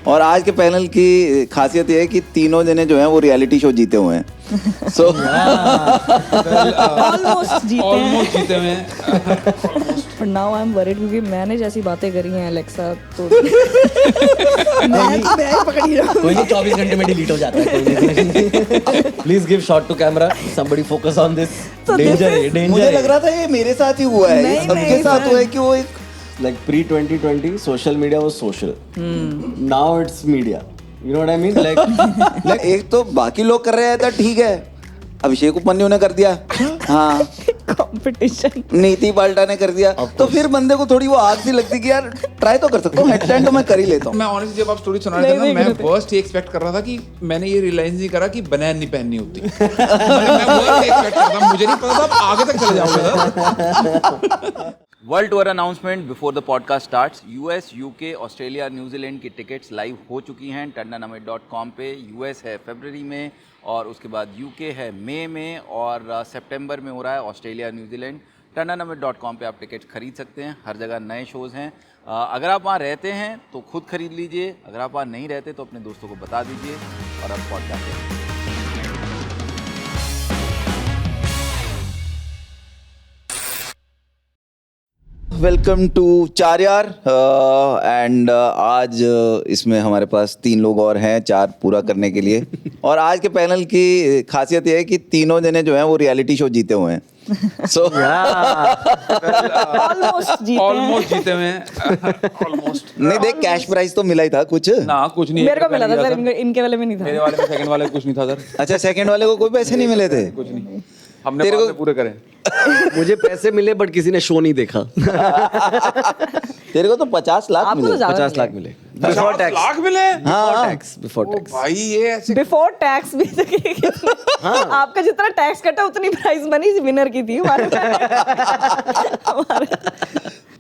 और आज के पैनल की खासियत ये है कि तीनों जने जो हैं वो रियलिटी शो जीते हुए हैं। सो ऑलमोस्ट जीते हुए हैं। पर नाउ आई एम वरीड क्योंकि मैंने जैसी बातें करी हैं अलेक्सा तो मैं पकड़ी रहा हूं। कोई नहीं, 24 घंटे में डिलीट हो जाता है। Please give shot to camera, somebody focus on this. Danger है, डेंजर। मुझे लग रहा था ये मेरे साथ ही हुआ है, ये सबके साथ हुआ है कि वो एक like pre-2020 social media was social. Now it's media. You know what I mean? Like एक तो बाकी लोग कर रहे हैं तो ठीक है, अभिषेक उपमन्यु ने कर दिया, हाँ कंपटीशन, नीति पाल्टा ने कर दिया, तो फिर बंदे को थोड़ी वो आग सी लगती कि यार ट्राई तो कर सकता हूँ, एट टाइम तो मैं कर ही लेता हूँ। मैं ऑनेस्टली जब आप स्टोरी सुना रहे थे ना, मैं वर्स्ट ही एक्सपेक्ट कर रहा था कि मैंने ये रियलाइज नहीं करा कि बनैन नहीं पहननी होती। मैं वर्स्ट एक्सपेक्ट कर रहा था, मुझे नहीं पता था आप आगे तक चले जाओगे। World tour announcement before the podcast starts. US, UK, Australia, New Zealand की टिकट्स लाइव हो चुकी हैं tandanamet.com पे। यूएस है फरवरी में और उसके बाद यूके है मई में और सितंबर में हो रहा है ऑस्ट्रेलिया, न्यूजीलैंड। tandanamet.com पे आप टिकट्स खरीद सकते हैं। हर जगह नए शोज़ हैं। अगर आप वहाँ रहते हैं तो खुद खरीद लीजिए, अगर आप वहाँ नहीं रहते तो अपने दोस्तों को बता दीजिए और अब पॉडकास्ट करें। वेलकम टू चार यार एंड आज इसमें हमारे पास 3 लोग और हैं 4 पूरा करने के लिए। और आज के पैनल की खासियत ये है कि तीनों जने जो हैं वो रियलिटी शो जीते हुए हैं। सो ऑलमोस्ट जीते हुए हैं। ऑलमोस्ट नहीं, देख कैश प्राइस तो मिला ही था कुछ ना, कुछ नहीं। मेरे को मिला था सर, इनके वाले में नहीं था। मेरे वाले में सेकंड वाले में कुछ नहीं था सर। अच्छा, सेकंड वाले को कोई पैसे नहीं मिले थे? कुछ नहीं, हमने बाद में पूरे करे। मुझे पैसे मिले बट किसी ने शो नहीं देखा। तेरे को तो 50 लाख मिले। 50 लाख मिले 50 लाख मिले? Before tax. भाई ये ऐसे बिफोर टैक्स भी आपका जितना टैक्स कटा उतनी प्राइस मनी विनर की थी हमारे।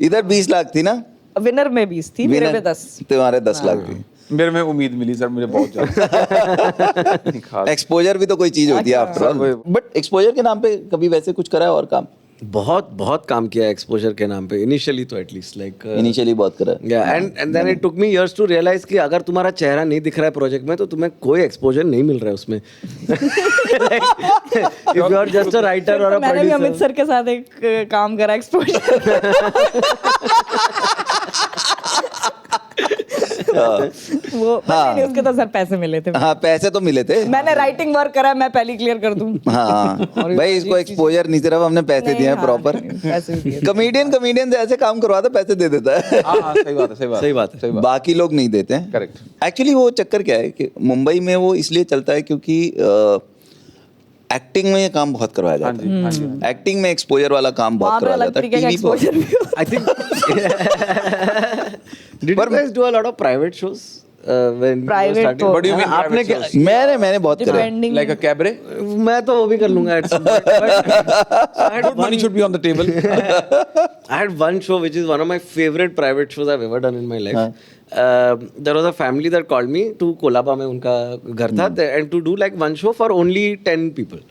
इधर 20 लाख थी ना? विनर में 20 थी, मेरे पे 10। तुम्हारे 10 लाख थी। मेरे में उम्मीद मिली सर, मुझे बहुत ज्यादा। एक्सपोजर भी तो कोई चीज होती है आफ्टर ऑल। बट एक्सपोजर के नाम पे कभी वैसे कुछ करा है और काम? बहुत काम किया है एक्सपोजर के नाम पे, इनिशियली तो एटलीस्ट लाइक इनिशियली बहुत करा है। या and then it took me years to realise कि अगर तुम्हारा चेहरा नहीं दिख रहा है प्रोजेक्ट में तो तुम्हें कोई एक्सपोजर नहीं मिल रहा है उसमें। If you are just a writer और अ मैंने भी अमित प्रोड्यूसर। सर के साथ एक काम करा एक्सपोजर। वो पता नहीं, उसके तो सर पैसे मिले थे। हाँ, पैसे तो मिले थे। मैंने राइटिंग वर्क करा, मैं पहले क्लियर कर दूं। हाँ भाई, इसको एक्सपोजर नहीं, सिर्फ हमने पैसे दिए हैं प्रॉपर। कॉमेडियन से ऐसे काम करवाता पैसे दे देता है। हाँ, सही बात है, सही बात है। बाकी लोग नहीं देते हैं। करेक्ट। एक्चुअली वो चक्कर क्या है कि मुंबई में वो इसलिए चलता है क्योंकि एक्टिंग में ये काम बहुत करवाया जाता है। हाँ जी। एक्टिंग में एक्सपोजर वाला काम बहुत करवाया जाता है टीवी पर। I think did you guys do a lot of private shows when Private you started? तो- What do you mean आपने private क्या- shows? मैंने बहुत करे। Depending- Like a cabaret? मैं तो वो भी कर लूंगा at some point, but Good money should be on the table. I had one show which is one of my favorite private shows I've ever done in my life. There was a family that called me to Kolaba में उनका घर था and to do like one show for only 10 people.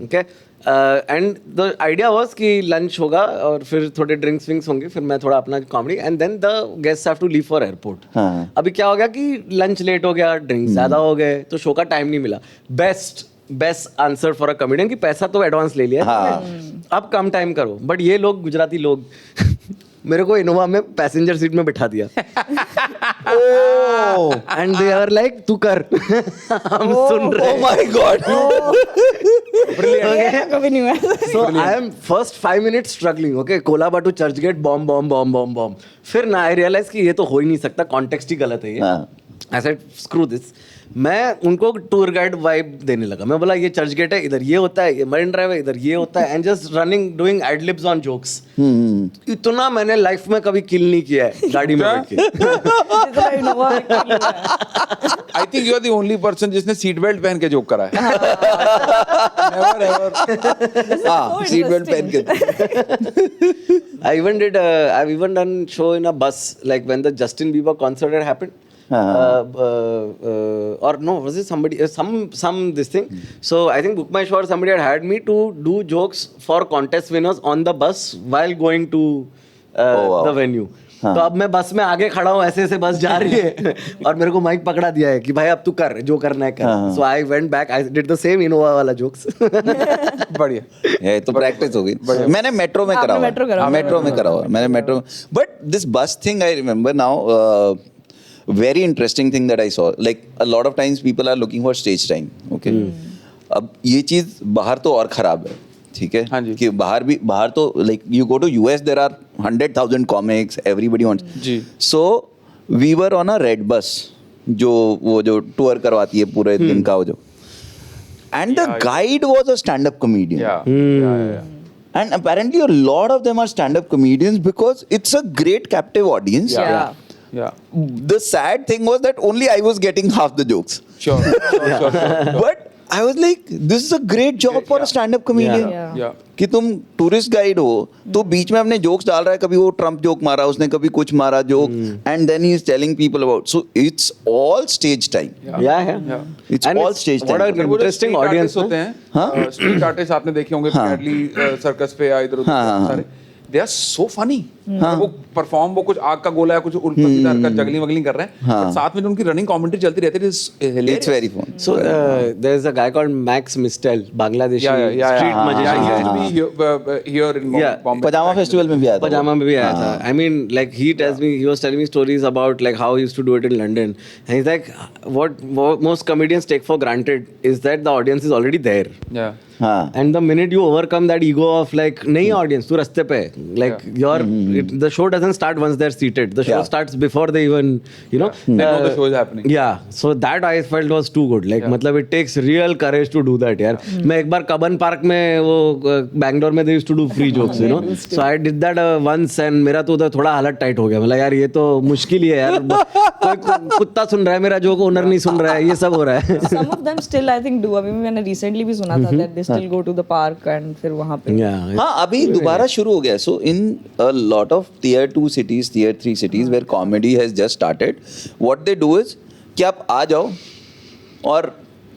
Okay. And the idea was कि lunch होगा और फिर थोड़े drinks winks होंगे, फिर मैं थोड़ा अपना comedy and then the guests have to leave for airport. अभी क्या हो गया कि लंच लेट हो गया, ड्रिंक्स ज्यादा हो गए, तो शो का टाइम नहीं मिला। Best answer for a comedian कि पैसा तो एडवांस ले लिया, अब कम टाइम करो। बट ये लोग गुजराती लोग मेरे को इनोवा में पैसेंजर सीट में बिठा दिया। एंड दे आर लाइक तू कर। हम सुन रहे हैं। Oh my God. कभी नहीं हुआ। So I am first 5 minutes struggling. Okay, Kolaba to Churchgate, bomb. फिर ना I realize कि ये तो हो ही नहीं सकता, कॉन्टेक्स्ट ही गलत है ये। I said screw this. मैं उनको टूर गाइड वाइब देने लगा। मैं बोला ये चर्च गेट है, इधर ये होता है, ये मरीन ड्राइव है, इधर ये होता है, and just running doing adlibs on jokes. इतना मैंने लाइफ में कभी किल नहीं किया है गाड़ी में बैठ के। I think you are the only person जिसने सीट बेल्ट पहन के जोक करा है। Never ever. हाँ, सीट बेल्ट पहन के। I've even done show in a bus, like when the Justin Bieber concert had happened. Or no, was it somebody some this thing? So I think Book My Show or somebody had hired me to do jokes for contest winners on the bus while going to the venue. तो अब मैं बस में आगे खड़ा हूँ, ऐसे ऐसे बस जा रही है और मेरे को माइक पकड़ा दिया है कि भाई अब तू कर जो करना है कर. So I went back, I did the same Innova वाला जोक्स. बढ़िया. है तो प्रैक्टिस हो गई. मैंने मेट्रो में करा हुआ, मेट्रो में करा हुआ मैंने मेट्रो. बट दिस बस thing I remember now, very interesting thing that I saw. Like a lot of times people are looking for stage time. Okay. अब ये चीज बाहर तो और खराब है, ठीक है, हाँ जी. कि बाहर तो like you go to US, there are 100,000 comics, everybody wants. Ji. So we were on a red bus, वो जो टूर करवाती है पूरे दिन का वो जो, and the guide was a stand-up comedian. Yeah. And apparently a lot of them are stand-up comedians because it's a great captive audience. Yeah. Yeah. The sad thing was that only I was getting half the jokes. Sure. But I was like, this is a great job for a stand-up comedian. Yeah. Yeah. कि तुम tourist guide हो तो बीच में अपने jokes डाल रहा है, कभी वो ट्रम्प जोक मारा उसने, कभी कुछ मारा joke, and then he is telling people about. So it's all stage time. Yeah. It's all stage What time. an interesting audience होते हैं. स्ट्रीट आर्टिस्ट आपने देखे होंगे पैडली सर्कस पे या इधर उधर सारे. They are so funny. वो परफॉर्म, वो कुछ आग का गोला या कुछ उल्टा सीधा हरकत जगलिंग वगलिंग कर रहे हैं, but साथ में जो उनकी रनिंग कमेंट्री चलती रहती है. It's very fun. So there's a guy called Max Mistel, Bangladeshi street magician guy. Here in Yeah. Bombay. Pyjama festival में भी आया था. Pajama में भी आया था. I mean, like he was telling me stories about like how he used to do it in London. And he's like, what most comedians take for granted is that the audience is already there. Yeah. हाँ. And the minute you overcome that ego of like, नहीं audience, तू रास्ते पे, like the show doesn't start once they're seated. The show starts before they even, you know. They know the show is happening. Yeah. So that I felt was too good. Like, मतलब it takes real courage to do that, यार. मैं एक बार Cubbon park में वो बैंगलोर में they used to do free jokes, you know. So I did that once and मेरा तो उधर थोड़ा हालत टाइट हो गया. मतलब यार ये तो मुश्किल ही है यार. कोई कुत्ता सुन रहा है मेरा जोक, ओनर नहीं सुन रहा है, ये सब हो रहा है. Some of them still I think do. अभी मैंने recently भी सुना था that they still go to the park and फिर वहाँ पे. Yeah. हाँ, अभी दोबारा शुरू हो गया. So in a lot of tier 2 cities, tier 3 cities where comedy has just started, what they do is कि आप आ जाओ और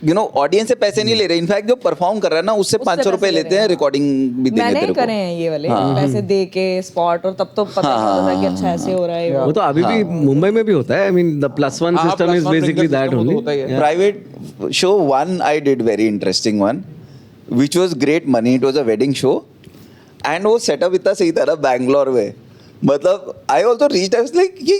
you know ऑडियंस से पैसे नहीं ले रहे. इनफैक्ट जो परफॉर्म कर रहा है ना उससे 500 रुपए लेते हैं, रिकॉर्डिंग भी देंगे मैंने तेरे को. करे हैं ये वाले पैसे दे के स्पॉट, और तब तो पता चलता था कि अच्छा ऐसे हो रहा है. वो तो अभी भी मुंबई में भी होता है. I mean, the +1 system is basically that only. Private show one I did very interesting one, which was great money. It was a wedding show, and वो setup इतना सही था ना बैंगलोर में. मतलब I also reached, I was like ये,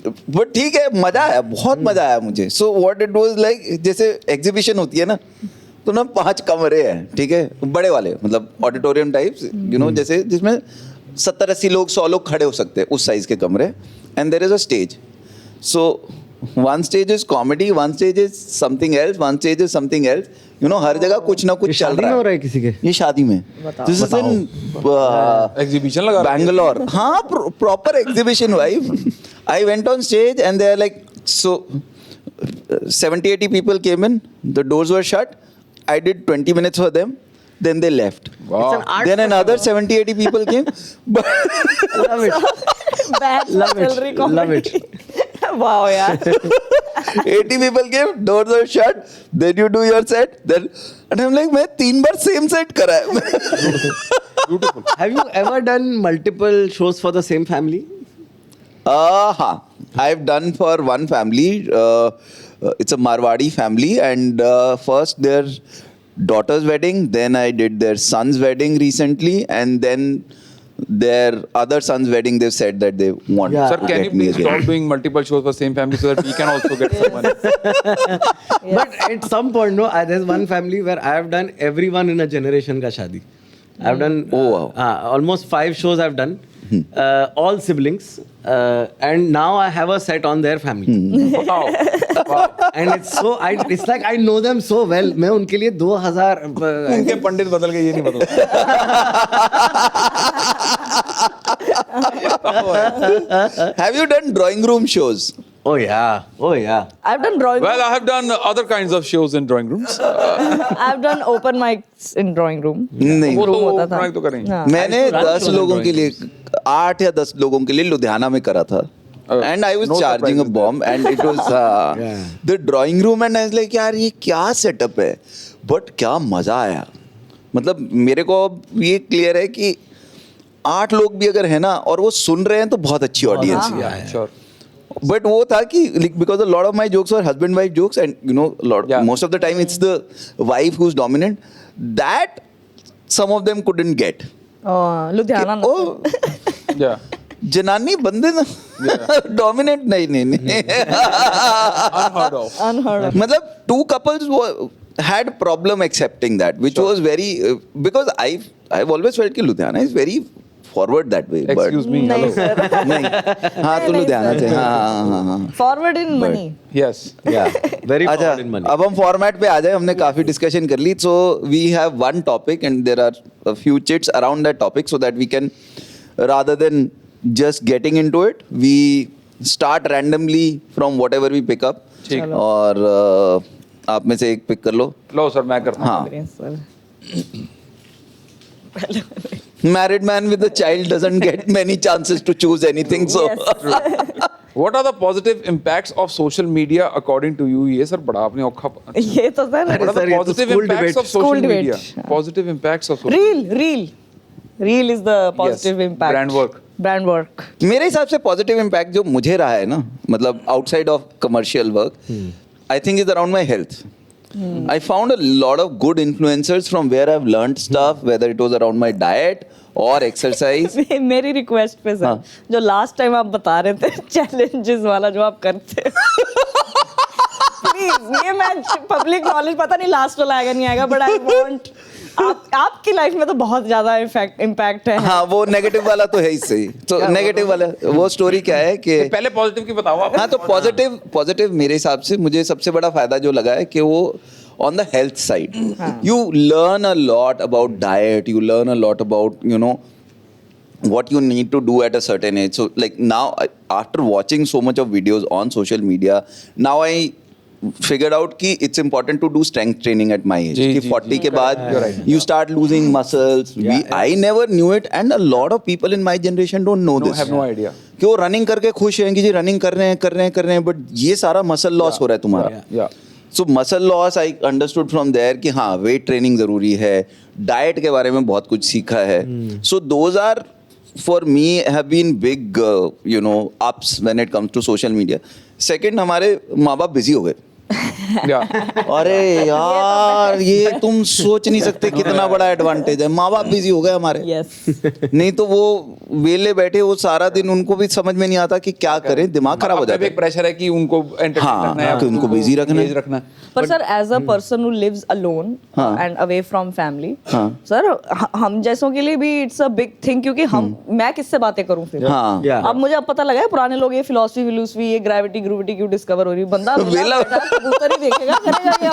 but ठीक है, मजा आया, बहुत मजा आया मुझे. So what it was like, जैसे एग्जीबिशन होती है ना, तो ना 5 कमरे हैं, ठीक है, बड़े वाले, मतलब ऑडिटोरियम टाइप्स, यू नो, जैसे जिसमें 70-80 लोग 100 लोग खड़े हो सकते हैं, उस साइज के कमरे. And there is a stage. So one stage is comedy, one stage is something else, one stage is something else. You know, हर जगह कुछ ना कुछ चल रहा है. हो रहा है किसी के? ये शादी में. दिस इज इन एग्जीबिशन लगा बैंगलोर. हाँ, proper exhibition vibe. I went on stage and they're like, so 70-80 people came in, the doors were shut, I did 20 minutes for them, then they left. Wow. Then another 70-80 people came. Love it. Bad Love it. salary comedy. Love it. Wow यार. 80 people came, doors were shut, then you do your set, then, and I'm like, मैं 3 बार same set करा है. Beautiful. Have you ever done multiple shows for the same family? हाँ, I've done for one family. It's a Marwadi family, and first their daughter's wedding, then I did their son's wedding recently, and then their other son's wedding. They've said that they want. Yeah. Sir, to can get you me please again. stop doing multiple shows for same family so that we can also get some money? But at some point, no, there's one family where I have done everyone in a generation ka shadi. I've done almost 5 shows I've done. All siblings, and now I have a set on their family. Wow. Wow. And it's like I know them so well. मैं उनके लिए 2000 उनके पंडित बदल गए, ये नहीं बदल. Have you done drawing room shows? Oh yeah. I've done drawing. Well, I have done other kinds of shows in drawing rooms. I've done open mics in drawing room. नहीं. वो तो Room होता था. open mic तो करेंगे. हाँ. मैंने 10 लोगों के लिए, 8 या 10 लोगों के लिए लुधियाना में करा था. And I was No charging a surprises bomb, and it was the drawing room, and I was like, यार ये क्या setup है, but क्या मजा आया. मतलब मेरे को अब ये क्लियर है कि 8 लोग भी अगर है ना और वो सुन रहे हैं तो बहुत अच्छी ऑडियंस है। श्योर बट वो था कि because lot of my jokes और husband wife jokes and you know lot most of the time it's the wife who is dominant that some of them couldn't get. Ludhiana ना। ओ या जनानी बंदे ना डोमिनेट नहीं अनहर्ड ऑफ अनहर्ड मतलब two couples had problem accepting that, which was very because I've always felt कि Ludhiana is very forward that way. Excuse me नहीं सर, नहीं हाँ तो लुधियाना से हाँ forward in money. Yes Very अच्छा forward in money. अब हम फॉर्मेट पे आ जाए, हमने काफी डिस्कशन कर ली, so we have one topic and there are a few chits around that topic so that we can rather than just getting into it we start randomly from whatever we pick up। ठीक है। और आप में से एक pick कर लो। लो sir मैं करता हूँ। हाँ sir married man with a child doesn't get many chances to choose anything, so What are the positive impacts of social media according to you? ये सर बड़ा आपने औखा। ये तो sir What are sir, the ये तो positive school impacts debate. of social School debate. media? Positive impacts of social reel is the positive impact. brand work. मेरे हिसाब से पॉजिटिव इम्पैक्ट जो मुझे रहा है ना, मतलब outside of commercial work, I think is around my health. I found a lot of good influencers from where I've learned stuff, whether it was around my diet or exercise. मेरी request पे sir, जो last time आप बता रहे थे challenges वाला जो आप करते प्लीज, ये मैं पब्लिक नॉलेज पता नहीं लास्ट वाला आएगा नहीं आएगा, बट आई वांट आपकी लाइफ में तो बहुत ज्यादा इम्पैक्ट है। हाँ वो नेगेटिव वाला तो है ही सही। तो नेगेटिव वाला वो स्टोरी क्या है कि पहले पॉजिटिव की बताओ आप। हाँ तो पॉजिटिव मेरे हिसाब से मुझे सबसे बड़ा फायदा जो लगा है कि वो on the health side you learn a lot about diet, you learn a lot about you know what you need to do at a certain age. So like now after watching so much of videos on social media, now I figured out कि it's important to do strength training at my age कि 40 के बाद you start losing muscles. I never knew it and a lot of people in my generation don't know this. have no idea. कि वो running करके खुश हैं कि जी running कर रहे हैं बट ये सारा मसल लॉस हो रहा है तुम्हारा। Yeah. So muscle loss I understood from there कि हाँ वेट ट्रेनिंग जरूरी है, डाइट के बारे में बहुत कुछ सीखा है। So those are for me have been big you know ups when it comes to social media. Second, हमारे माँ बाप बिजी हो गए। अरे यार ये तुम सोच नहीं सकते कितना बड़ा एडवांटेज है, माँ बाप बिजी हो गए हमारे। नहीं तो वो वेले बैठे वो सारा दिन, उनको भी समझ में नहीं आता कि क्या करें, दिमाग खराब हो जाता है। एक प्रेशर है कि उनको हाँ, रखना है, कि उनको बिजी रखना है। पर sir as a person who lives alone and away from family, sir हम जैसों के लिए भी इट्स अ बिग थिंग, क्योंकि हम मैं किससे बातें करूं फिर। अब मुझे अब पता लगा है पुराने लोग ये फिलॉसफी ये ग्रेविटी क्यों डिस्कवर हो रही है, बंदा कबूतर ही देखेगा करेगा क्या।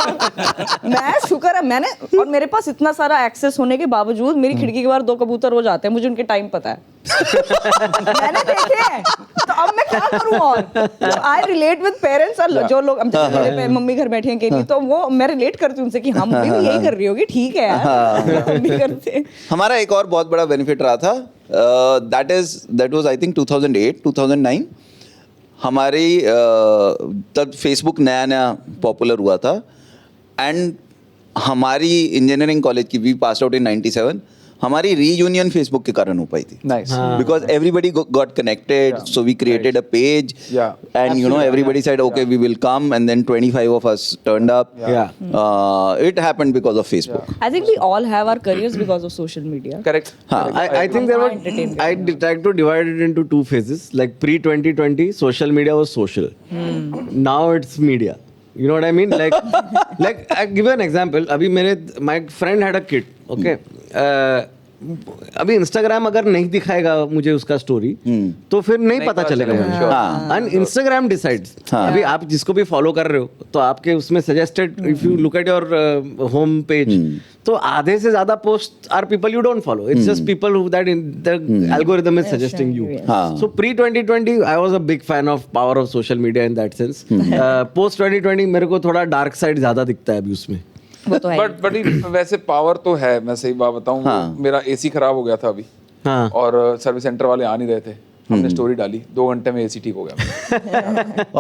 मैं शुक्र है मैंने, और मेरे पास इतना सारा एक्सेस होने के बावजूद मेरी खिड़की के बाहर 2 कबूतर हो जाते हैं, मुझे उनके टाइम पता है। मैंने देखे हैं, तो अब मैं क्या करूं। और आई रिलेट विद पेरेंट्स, जो लोग मेरे मम्मी घर बैठे हैं के लिए, तो वो मैं रिलेट करती हूँ उनसे कि हम भी यही कर रही होगी, ठीक है यार हम भी करते हैं। हमारा एक और बहुत बड़ा बेनिफिट रहा था, दैट वाज आई थिंक 2008-2009। हमारी तब फेसबुक नया पॉपुलर हुआ था एंड हमारी इंजीनियरिंग कॉलेज की, वी पास आउट इन 97, हमारी रीयूनियन फेसबुक के कारण हो पाई थी। Nice. Because everybody got connected, so we created a page, and you know everybody said okay we will come, and then 25 of us turned up. It happened because of Facebook. I think we all have our careers because of social media. Correct. I think there were, I tried to divide it into 2 phases. Like pre-2020, social media was social. Now it's media. You know what I mean? Like I give you an example. अभी my friend had a kid. Okay. अभी Instagram अगर नहीं दिखाएगा मुझे उसका story तो फिर नहीं पता चलेगा। And Instagram decides. अभी आप जिसको भी फॉलो कर रहे हो तो आपके उसमें suggested, if you look at your home page, तो आधे से ज्यादा post are people you don't follow, it's just people who that the algorithm is suggesting you. So pre 2020 I was a big fan of power of social media in that sense. Post 2020 मेरे को थोड़ा dark side ज्यादा दिखता है अभी उसमें। But बड़ी वैसे पावर तो है, मैं सही बात बताऊं, मेरा एसी खराब हो गया था अभी, और सर्विस सेंटर वाले आ नहीं रहे थे, हमने स्टोरी डाली, 2 घंटे में एसी ठीक हो गया।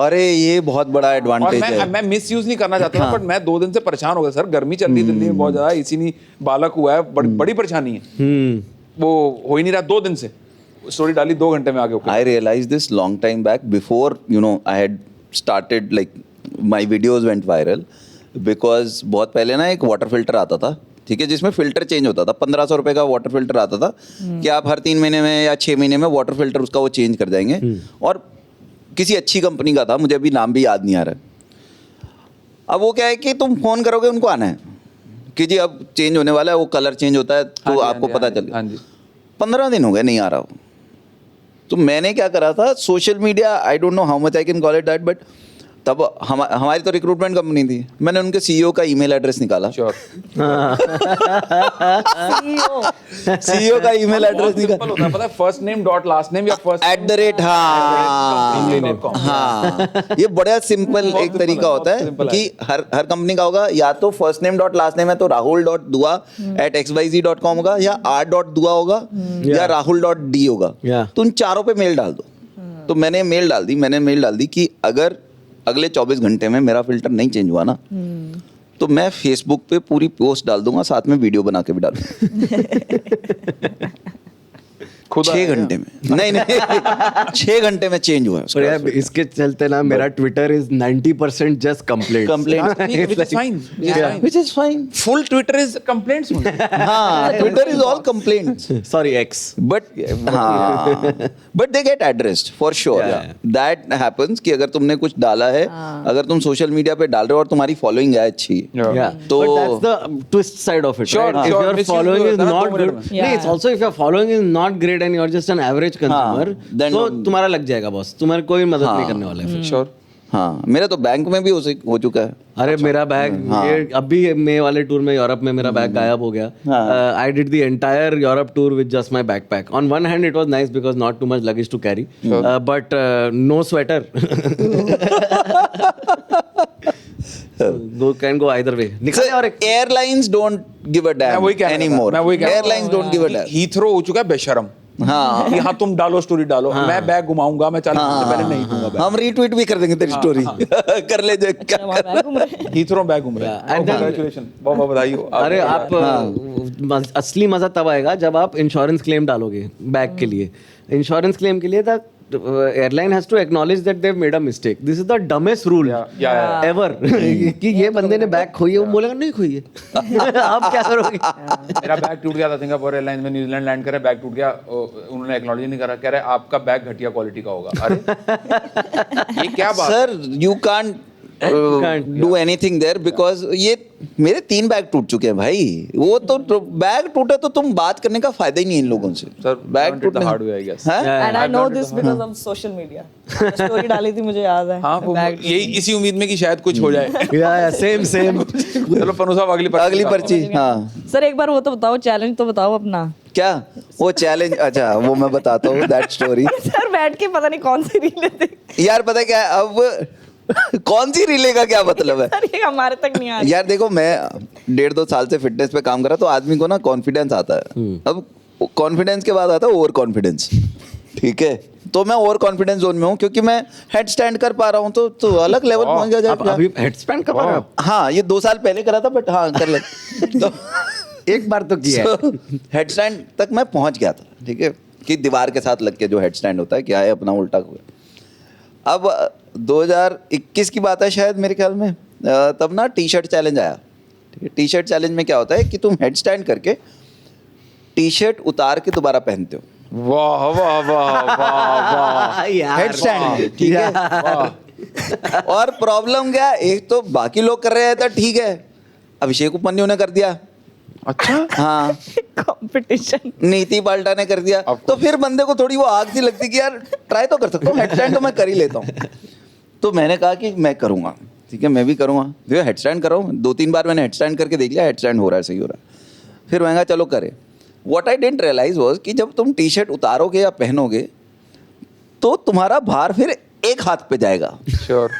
अरे ये बहुत बड़ा एडवांटेज है। मैं मिस यूज नहीं करना चाहता बट मैं 2 दिन से परेशान हो गया सर, गर्मी चल रही है दिल्ली में बहुत ज्यादा, एसी नहीं, बालक हुआ है, बड़ी परेशानी है। वो हो ही नहीं रहा 2 दिन से, स्टोरी डाली 2 घंटे में आगे I realized this long time back before I had started like my videos went viral because बहुत पहले ना एक वाटर फिल्टर आता था, ठीक है, जिसमें फिल्टर चेंज होता था। 1500 रुपए का वाटर फिल्टर आता था कि आप हर 3 महीने में या 6 महीने में वाटर फिल्टर उसका वो चेंज कर जाएंगे। और किसी अच्छी कंपनी का था, मुझे अभी नाम भी याद नहीं आ रहा है। अब वो क्या है कि तुम फोन करोगे उनको आना है कि जी अब चेंज होने वाला है, वो कलर चेंज होता है तो आपको पता चल गया। 15 दिन हो गए नहीं आ रहा हो। तो मैंने क्या करा था, social media, I don't know how much I can call it that, but तब हमारी तो रिक्रूटमेंट कंपनी थी। मैंने उनके सीईओ का ईमेल एड्रेस निकाला। सीईओ का ईमेल एड्रेस निकाला। होता है पता है, first name dot last name या फर्स्ट @ हाँ, ये बड़ा सिंपल एक तरीका होता है कि हर कंपनी का होगा, या तो first name dot last name है तो rahul.dua@xyz.com होगा, या r.dua होगा, या rahul.d होगा। तो उन चारों पे मेल डाल दो। तो मैंने मेल डाल दी कि अगर अगले 24 घंटे में मेरा फिल्टर नहीं चेंज हुआ ना, तो मैं फेसबुक पे पूरी पोस्ट डाल दूंगा, साथ में वीडियो बना के भी डालूंगा। 6 घंटे में नहीं 6 घंटे में चेंज हुआ है उसका। और यार इसके चलते ना मेरा Twitter is 90% just complaint which is fine. Full Twitter is complaints. हाँ, Twitter is all complaints. Sorry x But they get addressed for sure. That happens कि अगर तुमने कुछ डाला है, अगर तुम सोशल मीडिया पे डाल रहे हो और तुम्हारी फॉलोइंग है अच्छी, तो but that's the twist side of it. Sure, right? sure. If your Misuse following is होता है ना not 2 good, मिनट में। it's also if your following is not great and you're just an average consumer, then तो don't- तुम्हारा लग जाएगा boss, तुम्हारे कोई मदद नहीं करने वाला है फिर। श्योर। हाँ, मेरा तो बैंक में भी हो चुका है। अरे मेरा बैग ये अभी मई वाले टूर में यूरोप में मेरा बैग गायब हो गया। I did the entire Europe tour with just my backpack. On one hand it was nice because not too much luggage to carry, but no sweater. Go can go either way. निकल और एक airlines don't give a मैं dam वही कह रहा था, anymore. मैं वही कह रहा था। Airlines don't give a dam. Heathrow हो चुका है बेशरम। हाँ, कि हाँ तुम डालो स्टोरी डालो, मैं बैग घुमाऊंगा, मैं 40 मिनट से पहले नहीं दूंगा बैग। हम रीट्वीट भी कर देंगे तेरी स्टोरी। कर ले जो क्या करना। हीथ्रो बैग घूम रहा है। and then- कांग्रेचुलेशन, बहुत बहुत बधाई हो। अरे आप असली मजा तब आएगा जब आप इंश्योरेंस क्लेम डालोगे बैग के लिए। इंश्योरेंस क्लेम के लिए the airline has to acknowledge that they have made a mistake. This is the dumbest rule ever कि ये बंदे ने बैग खोई है, वो बोलेगा नहीं खोई है। आप क्या करोगे? मेरा बैग टूट गया था सिंगापुर एयरलाइंस में, न्यूजीलैंड लैंड करे, बैग टूट गया, उन्होंने एक्नॉलेज नहीं करा, कह रहे आपका बैग घटिया क्वालिटी का होगा। अरे ये क्या बात? Sir you can't do anything there because ये मेरे 3 बैग टूट चुके हैं भाई। वो तो बैग टूटे तो तुम बात करने का फायदा ही नहीं इन लोगों से। सर बैग टूटने hard way I guess. And I know this because of social media. Story डाली थी, मुझे याद है। हाँ, वो यही इसी उम्मीद में कि शायद कुछ हो जाए। या सेम चलो पन्नू साहब अगली पर्ची। हाँ, सर एक बार वो तो बताओ, चैलेंज तो बताओ अपना। क्या वो चैलेंज? अच्छा वो मैं बताता हूँ दैट स्टोरी। सर बैठ के पता नहीं कौन सी रील थी यार पता है क्या है, अब कौन सी रीले का क्या मतलब है? सर, ये हमारे तक नहीं आ रही। यार देखो, मैं 1.5-2 साल से फिटनेस पे काम कर रहा, तो आदमी को ना कॉन्फिडेंस आता है। अब कॉन्फिडेंस के बाद आता है ओवर कॉन्फिडेंस। ठीक है, तो मैं ओवर कॉन्फिडेंस जोन में हूँ क्योंकि मैं हेड स्टैंड कर पा रहा हूँ, तो अलग लेवल पहुंच गया आप अभी हेड स्पैन कर पा रहे हो आप? हाँ, ये 2 साल पहले करा था, बट हाँ कर ले। तो एक बार तो किया है। हेड स्टैंड तक मैं पहुंच गया था। ठीक है, कि दीवार के साथ लग के जो हेड स्टैंड होता है, क्या है अपना उल्टा हुआ। अब 2021 की बात है शायद मेरे ख्याल में, तब ना टी शर्ट चैलेंज आया। ठीक है, टी शर्ट चैलेंज में क्या होता है कि तुम हेड स्टैंड करके टी शर्ट उतार के दोबारा पहनते हो। वाह वाह वाह वाह वाह। हेड स्टैंड, ठीक है। और प्रॉब्लम क्या है, एक तो बाकी लोग कर रहे हैं तो ठीक है, अभिषेक उपमन्यु ने कर दिया। अच्छा, हाँ, कंपटीशन। नीति पाल्टा ने कर दिया, तो फिर बंदे को थोड़ी वो आग सी लगती कि यार ट्राई तो कर सकता हूँ, हेड स्टैंड तो मैं कर ही लेता हूँ। तो मैंने कहा कि मैं करूँगा, ठीक है, मैं भी करूँगा। देखो हेड स्टैंड कर रहा हूँ, 2-3 बार मैंने हेड स्टैंड करके देख लिया, हेड स्टैंड हो रहा है, सही हो रहा है। फिर मैंने कहा चलो करे। What I didn't realise was कि जब तुम टी शर्ट उतारोगे या पहनोगे तो तुम्हारा भार फिर एक हाथ पे जाएगा। श्योर,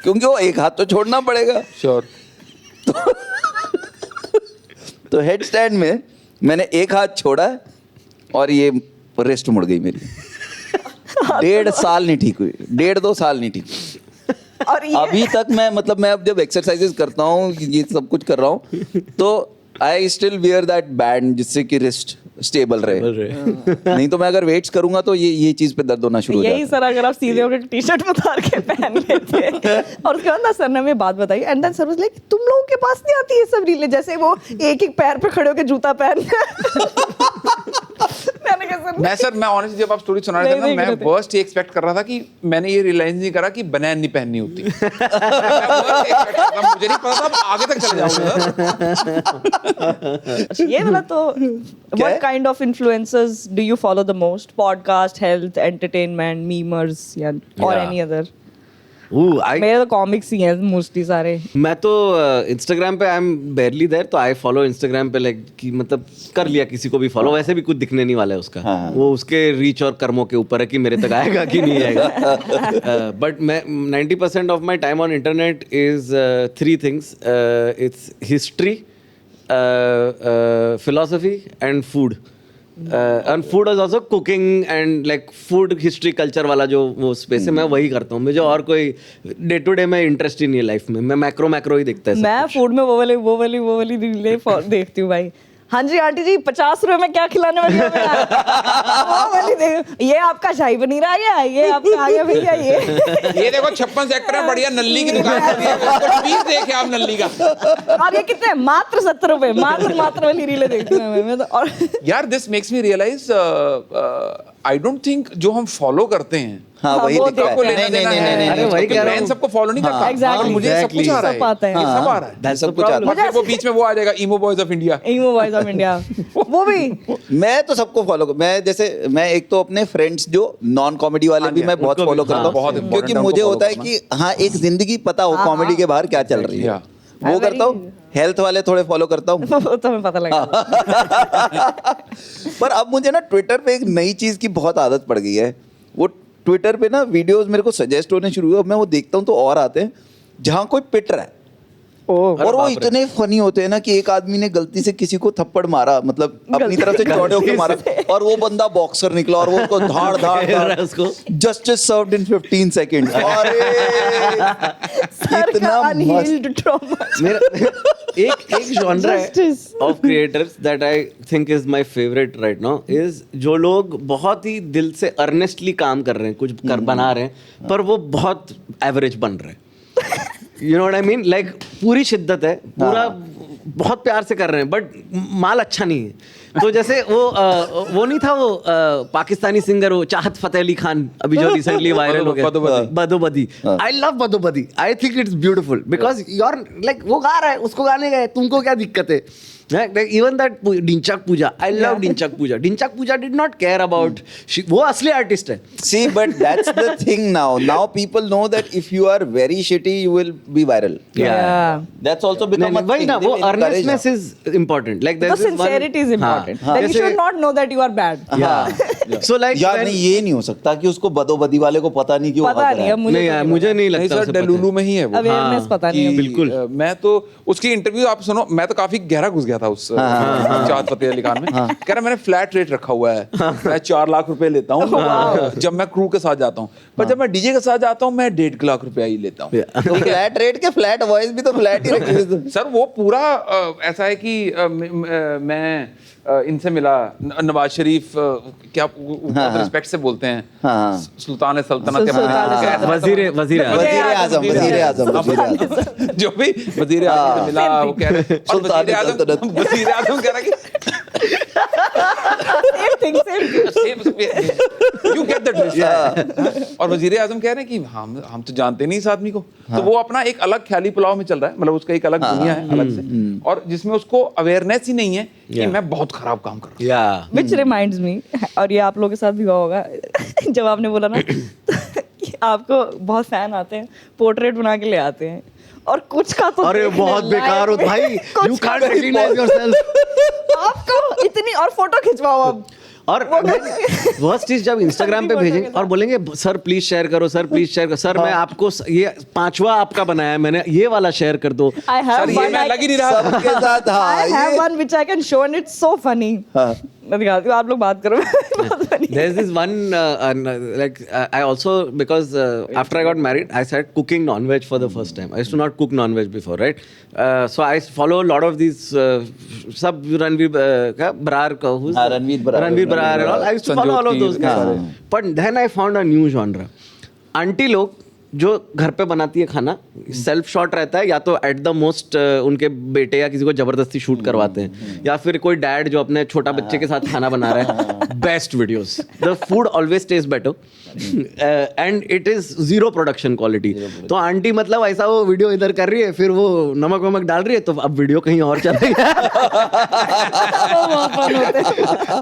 क्योंकि वो एक हाथ तो छोड़ना पड़ेगा। श्योर। तो हेड स्टैंड में मैंने एक हाथ छोड़ा और ये रिस्ट मुड़ गई मेरी। 1.5 साल नहीं ठीक हुई, 1.5-2 साल नहीं ठीक हुई। और ये अभी तक मैं मतलब मैं अब जब एक्सरसाइजेस करता हूँ, ये सब कुछ कर रहा हूँ, तो I still wear that band जिससे कि रिस्ट स्टेबल रहे। नहीं तो मैं अगर वेट्स करूंगा तो ये चीज पे दर्द होना शुरू हो यही जाता सर अगर आप सीधे होकर टी शर्ट में उतार के पहन लेते और उसके बाद ना सर ने हमें बात बताई and then sir was like तुम लोगों के पास नहीं आती ये सब रीलें, जैसे वो एक एक पैर पे खड़े होकर जूता पहन मैंने कहा मैं ऑनेस्टली जब आप स्टोरी सुना रहे थे ना, मैं वर्स्ट ये एक्सपेक्ट कर रहा था कि मैंने ये रियलाइज नहीं करा कि बनैन नहीं पहननी होती। मुझे नहीं पता था, आगे तक चले जाऊंगा। ये वाला तो what kind of influencers do you follow the most? Podcast, health, entertainment, memers या or Yeah. any other? I मेरे तो कॉमिक्स ही हैं मोस्टली सारे। मैं तो इंस्टाग्राम पे आई एम बेयरली देयर, तो आई फॉलो इंस्टाग्राम पे लाइक कि मतलब कर लिया किसी को भी फॉलो, वैसे भी कुछ दिखने नहीं वाला है उसका। वो उसके रीच और कर्मों के ऊपर है कि मेरे तक आएगा कि नहीं आएगा। बट मैं 90% of my time on internet is 3 things. It's history, philosophy and food. And food is also cooking and like food history culture वाला जो वो स्पेस है, मैं वही करता हूँ। मुझे और कोई डे टू डे में इंटरेस्ट ही नहीं है लाइफ में। मैं मैक्रो ही देखता है। मैं फूड में वो वाली रीलें देखती हूँ भाई। हाँ जी आंटी जी 50 रुपए में क्या खिलाने वाली हो वो वाली देख, ये आपका शाही पनीर आ गया, ये आपका आ गया भैया, ये देखो 56 सेक्टर में बढ़िया नल्ली की दुकान खोली है, उसको पीस देखे आप नल्ली का। और ये कितने, मात्र 70 रुपए, मात्र वाली रीलें देखती हूँ मैं तो। और यार this makes me realise I don't think जो हम फॉलो करते हैं हाँ वही वो दिक्कत है। नहीं अरे वही कह रहा हूँ। मैं सबको फॉलो नहीं करता। exactly. मुझे सब कुछ आ रहा है, सब आता है। ये सब आ रहा है। सब कुछ आता और फिर वो बीच में वो आ जाएगा emo boys of India. Emo boys of India वो भी है। मैं तो सबको फॉलो मैं जैसे मैं एक तो अपने फ्रेंड्स जो नॉन कॉमेडी वाले भी मैं बहुत फॉलो करता बहुत हूँ, important क्योंकि है मुझे उनको होता है follow कि हाँ एक जिंदगी पता हो कॉमेडी के बाहर क्या चल रही है, वो करता हूँ। हेल्थ वाले थोड़े फॉलो करता हूँ। वो तो हमें पता लगा। पर अब मुझे ना ट्विटर पे एक नई चीज की बहुत आदत पड़ गई है। वो ट्विटर पे ना वीडियोस मेरे को सजेस्ट होने शुरू हुए, अब मैं वो देखता हूँ तो और आते हैं जहाँ कोई पिट रहा है और वो इतने फनी होते हैं ना कि एक आदमी ने गलती से किसी को थप्पड़ मारा, मतलब अपनी तरफ से चौड़े होकर मारा और वो बंदा बॉक्सर निकला और वो उसको धाड़ उसको जस्टिस सर्व्ड इन 15 सेकंड्स। अरे इतना अनहील्ड ट्रॉमा। एक genre of creators that I think is my favourite right now is जो लोग बहुत ही दिल से अर्नेस्टली काम कर रहे हैं, कुछ कर बना रहे हैं, पर वो बहुत एवरेज बन रहे हैं। You know what I mean? Like पूरी शिद्दत है, पूरा बहुत प्यार से कर रहे हैं, बट माल अच्छा नहीं है। तो जैसे वो नहीं था वो पाकिस्तानी सिंगर वो चाहत फतेह अली खान अभी जो रिसेंटली वायरल हो गया, Badobadi. I love Badobadi, I think it's beautiful because you're like वो गा रहा है, उसको गाने गए, तुमको क्या दिक्कत है? Even that Dinchak Pooja, I love Dinchak Pooja. Dinchak Pooja did not care about वो असली आर्टिस्ट है। See, but that's the thing now. Now people know that if you are very shitty, you will be viral. Yeah. That's also become a वही thing. ना, वो They encourage earnestness is important. Like The there's this one- sincerity is important. हाँ, That you should not know that you are bad. Yeah. So like यार when- नहीं ये नहीं हो सकता कि उसको बदोबदी वाले को पता नहीं कि वो पता हक नहीं रहा अब है। मुझे नहीं यार, मुझे नहीं नहीं लगता सर उसे पता है। डेलुलू में ही है वो। अवेयरनेस पता नहीं है। बिल्कुल। मैं तो उसकी इंटरव्यू आप सुनो, मैं तो काफी गहरा घुस गया था उस चाहत फतेह अली खान में। कह रहा मैंने फ्लैट रेट रखा हुआ है, मैं 4 लाख रुपए लेता हूँ जब मैं क्रू के साथ जाता हूँ, पर जब मैं डीजे के साथ जाता हूँ मैं 1.5 लाख रुपया ही लेता हूँ। तो फ्लैट रेट के फ्लैट वॉइस भी तो फ्लैट ही रखी। सर वो पूरा ऐसा है कि मैं इनसे मिला, नवाज शरीफ क्या रिस्पेक्ट से बोलते हैं, सुल्तान सल्तनत वजीर आजम जो भी वजीर आजम से मिला, वो कह रहे वजीर आजम कह रहा कि you get the drift। और वजीर आजम कह रहे हैं कि हम तो जानते नहीं इस आदमी को, तो वो अपना एक अलग ख्याली पुलाव में चल रहा है, मतलब उसका एक अलग दुनिया है अलग से, और जिसमें उसको अवेयरनेस ही नहीं है कि मैं बहुत खराब काम कर रहा हूँ। Which reminds me, और ये आप लोगों के साथ भी हुआ होगा जब आपने बोला ना कि आपको बहुत फैन आते हैं, पोर्ट्रेट बना के ले आते हैं और कुछ का तो अरे बहुत बेकार हो भाई, यू कांट रिकॉग्नाइज योरसेल्फ। आपको इतनी और फोटो खिंचवाओ अब। और वर्स्ट चीज जब इंस्टाग्राम पे भेजेंगे और बोलेंगे सर प्लीज शेयर करो, सर प्लीज शेयर करो, सर मैं आपको ये 5वां आपका बनाया है मैंने, ये वाला शेयर कर दो। I have सर ये one, मैं लग ही नहीं रहा सबके साथ I have one which I can show and it's so funny। मैं दिखाती हूँ, आप लोग बात करो। funny. There's this one, like, I also, because after I got married, I started cooking non-veg for the first time. I used to not cook non-veg before, right? So I follow a lot of these, sub Ranveer Brar, who's Ranveer Brar. Ranveer Brar and all. I used to follow all of those guys. But then I found a new genre. Auntie लोग जो घर पे बनाती है खाना, self shot रहता है, या तो एट द मोस्ट उनके बेटे या किसी को जबरदस्ती शूट करवाते हैं, या फिर कोई डैड जो अपने छोटा बच्चे के साथ खाना बना रहा है. Best videos. The food always taste better and it is zero production quality. तो आंटी मतलब ऐसा वो वीडियो इधर कर रही है, फिर वो नमक वमक डाल रही है, तो अब वीडियो कहीं और चला गया.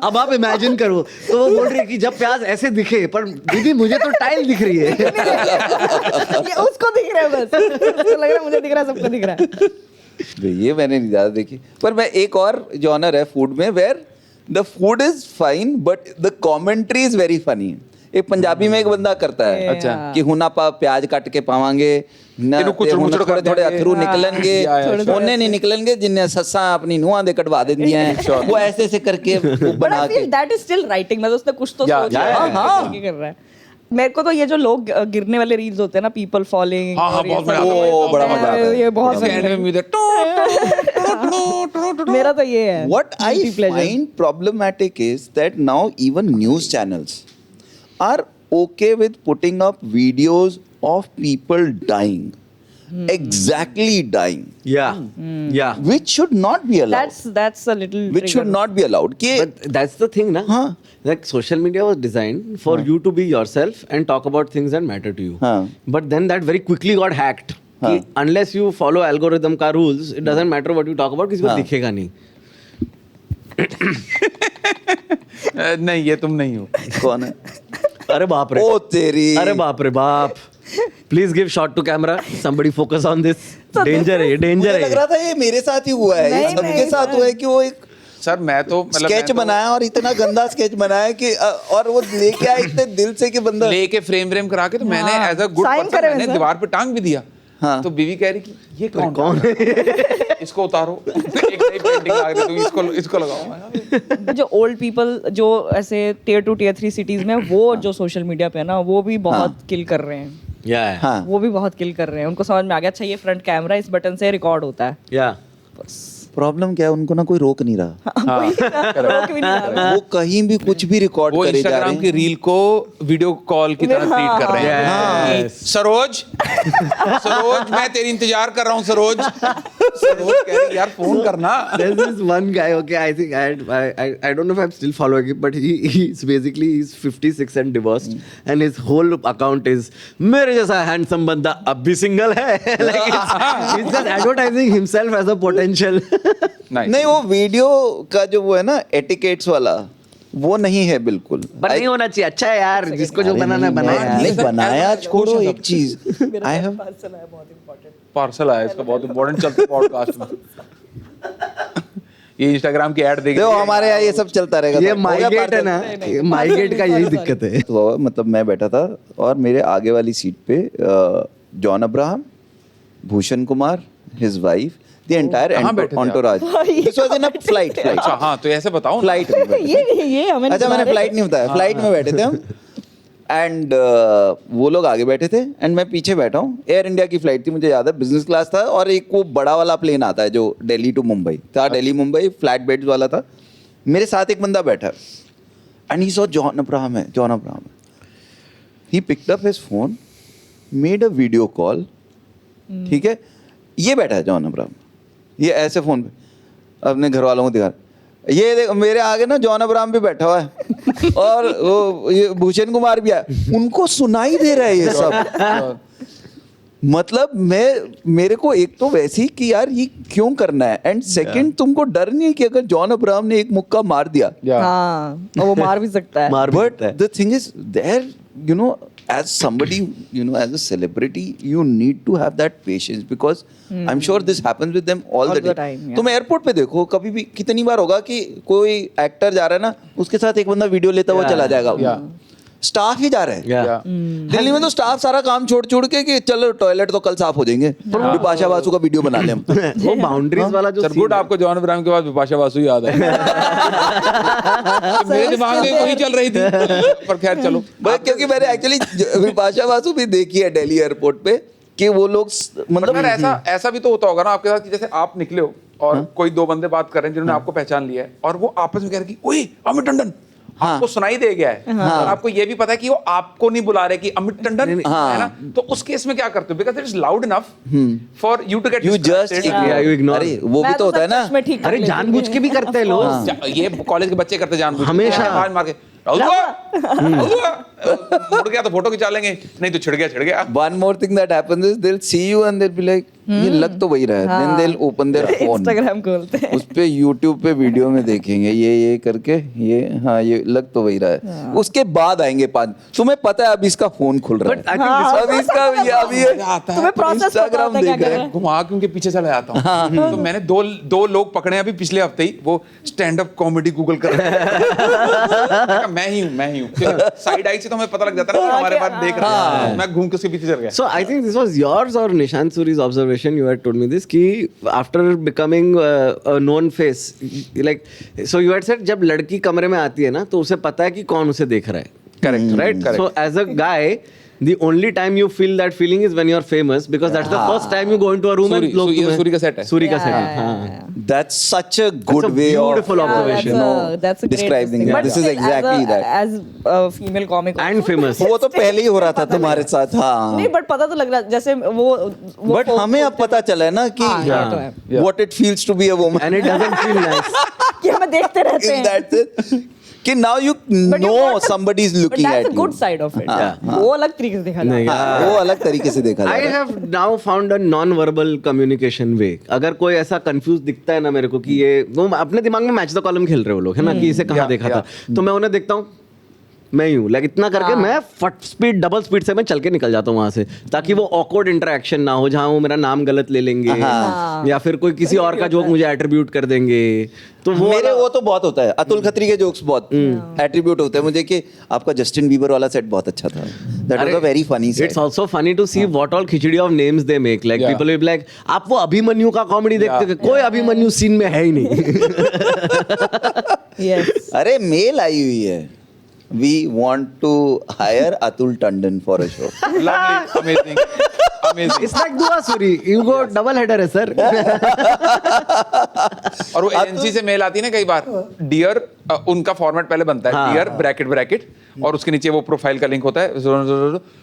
अब आप इमेजिन करो, तो वो बोल रही है कि जब प्याज ऐसे दिखे, पर दीदी मुझे तो टाइल दिख रही है. ये उसको दिख रहा है बस. उसको लग रहा है मुझे दिख रहा है, सबको दिख रहा है. ये मैंने नहीं ज्यादा देखी. पर मैं एक और जॉनर है फूड में where the food is fine but the commentary is very funny. एक पंजाबी में एक बंदा करता है, अच्छा, कि हुन ਆਪਾਂ ਪਿਆਜ਼ ਕੱਟ ਕੇ ਪਾਵਾਂਗੇ ਨਾ, ਥੋੜੇ ਥੋੜੇ ਅਥਰੂ ਨਿਕਲਣਗੇ, ਉਹਨੇ नहीं ਨਿਕਲਣਗੇ ਜਿੰਨੇ ਸੱਸਾਂ ਆਪਣੀ ਨੂੰਹਾਂ ਦੇ ਕਢਵਾ ਦਿੰਦੀਆਂ हैं. वो ऐसे ऐसे करके वो But बना I feel के that is still writing. मतलब उसने कुछ तो सोचा. हाँ, कर रहा है. मेरे को तो ये जो लोग गिरने वाले रील्स होते हैं ना, पीपल फॉलिंग, हाँ, बहुत मजा आता है. वो बड़ा मजा आता है. ये बहुत इसके end में music, मेरा तो ये है. What I find problematic is that now even news channels are okay with putting up videos of people dying. Exactly dying. Yeah. Yeah. Which should not be allowed. That's a little Which should not be allowed. But that's the thing, na? हाँ. Like social media was designed for you to be yourself and talk about things that matter to you. हाँ. But then that very quickly got hacked. हाँ. कि unless you follow algorithm का rules, it doesn't matter what you talk about, किसी को हाँ. दिखेगा नहीं. नहीं, ये तुम नहीं हो. कौन है? अरे बाप रे. ओ तेरी. अरे बाप रे बाप. Please give shot to camera. Somebody focus on this. Danger है, danger मुझे लग है. रहा था ये मेरे साथ ही हुआ है. ये नहीं, सबके नहीं, साथ हुआ है कि वो एक सर मैं तो मतलब स्केच बनाया और इतना गंदा स्केच बनाया कि और वो लेके आए इतने दिल से कि बंदा लेके फ्रेम करा के, तो मैंने as a good Sign person करे मैंने सर. दीवार पे टांग भी दिया. हाँ. तो बीवी कह रही कि ये कौन है? इसको उतारो. एक नई पेंटिंग ला के तुम इसको लगाओ. जो ओल्ड पीपल जो ऐसे टियर 2 टियर 3 सिटीज में, वो जो सोशल मीडिया पे है ना, वो भी बहुत किल कर रहे हैं. Yeah. हाँ. वो भी बहुत किल कर रहे हैं. उनको समझ में आ गया, अच्छा ये फ्रंट कैमरा, इस बटन से रिकॉर्ड होता है. Yeah. प्रॉब्लम क्या है, उनको ना कोई रोक नहीं रहा. रोक भी नहीं रहा. वो कहीं भी कुछ भी रिकॉर्ड वो करे जा रहे इंस्टाग्राम की हैं. रील को वीडियो कॉल की तरह ट्रीट कर रहे हैं. Yes. सरोज मैं तेरी इंतजार कर रहा हूँ. सरोज कह रही यार फोन करना. There's this one guy, okay, I think I don't know if I'm still following it, but he's basically he's 56 and divorced, and his whole account is मेरे जैसा handsome बंदा अब भी single है. Like he's just advertising himself as a potential. नहीं, वो video का जो वो है ना एटिकेट्स वाला, वो नहीं है बिल्कुल. पर नहीं होना चाहिए. अच्छा है यार, जिसको जो बनाना बनाया. नहीं बनाया, छोड़ो एक चीज. आई हैव पार्सल आया इसका बहुत इंपॉर्टेंट चलता पॉडकास्ट में. ये इंस्टाग्राम की ऐड देख देखो हमारे यहाँ ये सब चलता रहेगा. ये तो हो गया माइगेट है पार्सल. ना, माइगेट का यही दिक्कत है. तो मतलब मैं बैठा था और मेरे आगे वाली सीट पे John Abraham, Bhushan Kumar, his wife, the entire entourage. This was in a flight. अच्छा हाँ, तो ऐसे बताओ. फ्लाइट में ये हमें अच्छा, मैंने फ्लाइट नहीं बताया. फ्लाइट में बैठे थे हम एंड वो लोग आगे बैठे थे एंड मैं पीछे बैठा हूँ. एयर इंडिया की फ्लाइट थी, मुझे याद है, बिजनेस क्लास था. और एक वो बड़ा वाला प्लेन आता है जो दिल्ली टू मुंबई था. दिल्ली मुंबई फ्लैट बेड्स वाला था. मेरे साथ एक बंदा बैठा and he saw John Abraham है. He picked up his phone, made a video call. ठीक है, ये बैठा है जॉन अब्राहम, ये ऐसे फोन पे अपने घर वालों को दिखा. ये देख मेरे आगे ना जॉन अब्राहम भी बैठा हुआ है और वो ये भूषण कुमार भी आया. उनको सुनाई दे रहा है ये सब. मतलब मेरे को एक तो वैसी कि यार ये क्यों करना है, एंड सेकंड तुमको डर नहीं है कि अगर जॉन अब्राहम ने एक मुक्का मार दिया, हाँ, वो मार भी सकता है. but the thing is there, you know, as somebody, you know, as a celebrity, you need to have that patience because I'm sure this happens with them all the time. yeah. तुम airport पे देखो, कभी भी कितनी बार होगा कि कोई actor जा रहा है ना, उसके साथ एक बंदा वीडियो लेता हुआ चला जाएगा. स्टाफ ही जा रहा है। Yeah. दिल्ली में तो स्टाफ सारा काम छोड़ के कि चलो टॉयलेट तो कल साफ हो जाएंगे, बिपाशा बासु का वीडियो बना ले हम। वो बाउंड्रीज वाला जो सर गुड, आपको जॉन अब्राहम के बाद विपाशा बासु याद है। मेरे दिमाग में वही चल रही थी, पर खैर चलो। क्योंकि मैंने एक्चुअली विपाशा बासु भी देखी है दिल्ली एयरपोर्ट पे कि वो लोग मतलब ऐसा भी तो होता होगा ना आपके साथ कि जैसे आप निकले हो और कोई दो बंदे बात कर रहे हैं जिन्होंने आपको पहचान लिया है और वो आपस में कह रहे कि ओए अमित टंडन, आपको सुनाई दे गया है और आपको ये भी पता है कि वो आपको नहीं बुला रहे कि अमित टंडन है ना, तो उस केस में क्या करते हो? Because it is loud enough for you to get you just you ignore. अरे वो भी तो होता है ना, अरे जानबूझ के भी करते हैं लोग। ये कॉलेज के बच्चे करते जानबूझ के। हमेशा। आवाज मार के मुड़ गया तो फोटो खिंचा लेंगे, नहीं तो छिड़ गया। One more thing that happens is they will see you and they will be like ये लग तो वही रहा है, then they will open their phone, Instagram खोलते हैं, उस पे YouTube पे वीडियो में देखेंगे ये करके ये हाँ ये लग तो वही रहा है, उसके बाद आएंगे 5। तुम्हें पता है अभी इसका फोन खुल रहा है, अभी इसका अभी तुम्हें प्रोसेस Instagram देख रहे हैं। घुमा के उनके पीछे चला जाता हूँ। तो मैंने दो लोग पकड़े अभी पिछले हफ्ते ही, वो स्टैंड अप कॉमेडी गूगल कर रहे हैं। मैं ही हूँ। साइड आई से तो हमें पता लग जाता है ना कि हमारे बारे देख रहा है। मैं घूम के उसके पीछे चल गया। So I think this was yours or Nishant Suri's observation. You had told me this कि after becoming a known face, like so you had said जब लड़की कमरे में आती है ना तो उसे पता है कि कौन उसे देख रहा है. Correct. Right. Correct. So as a guy, the only time you feel that feeling is when you are famous because that's the first time you go into a room and लोग तुम्हें सूरी का सेट है। सूरी का set है. हाँ. That's such a good way of beautiful observation. That's a great describing it. But This is still, exactly that. As a female comic And famous. वो तो पहले ही हो रहा था तुम्हारे साथ। हाँ नहीं, बट पता तो लग रहा जैसे वो बट हमें अब पता चला है ना कि what it feels to be a woman And it doesn't feel nice. कि हमें देखते रहते in हैं। that sense कि now you But you know got the- somebody is But looking that's at a you। good side of it. वो अलग तरीके से देखा जाता है। हाँ, वो अलग तरीके से देखा I जाता है। have now found a non-verbal communication way. अगर कोई ऐसा कंफ्यूज दिखता है ना मेरे को कि ये वो अपने दिमाग में मैच द कॉलम खेल रहे हो लोग है ना कि इसे कहाँ देखा था, तो मैं उन्हें देखता हूँ मैं यूं लाइक इतना करके मैं फट स्पीड डबल स्पीड से मैं चल के निकल जाता हूँ वहां से, ताकि वो ऑकवर्ड इंटरेक्शन ना हो जहाँ वो मेरा नाम गलत ले लेंगे या फिर कोई किसी और का जोक मुझे एट्रीब्यूट कर देंगे। तो वो मेरे वो तो बहुत होता है, अतुल खत्री के जोक्स बहुत एट्रीब्यूट होते हैं मुझे कि आपका जस्टिन बीबर वाला सेट बहुत अच्छा था, that was a very funny set. It's also funny to see what all khichdi of names they make, like people will be like आप वो अभिमन्यु का कॉमेडी देखते थे, कोई अभिमन्यु सीन में है ही नहीं। Yes. अरे मेल आई हुई है, we want to hire Atul Tandon for a show। Lovely, amazing, amazing। It's like दुआ Suri, you go double header है सर। और वो एजेंसी से मेल आती है ना कई बार, डियर उनका फॉर्मेट पहले बनता है, डियर ब्रैकेट और उसके नीचे वो प्रोफाइल का लिंक होता है।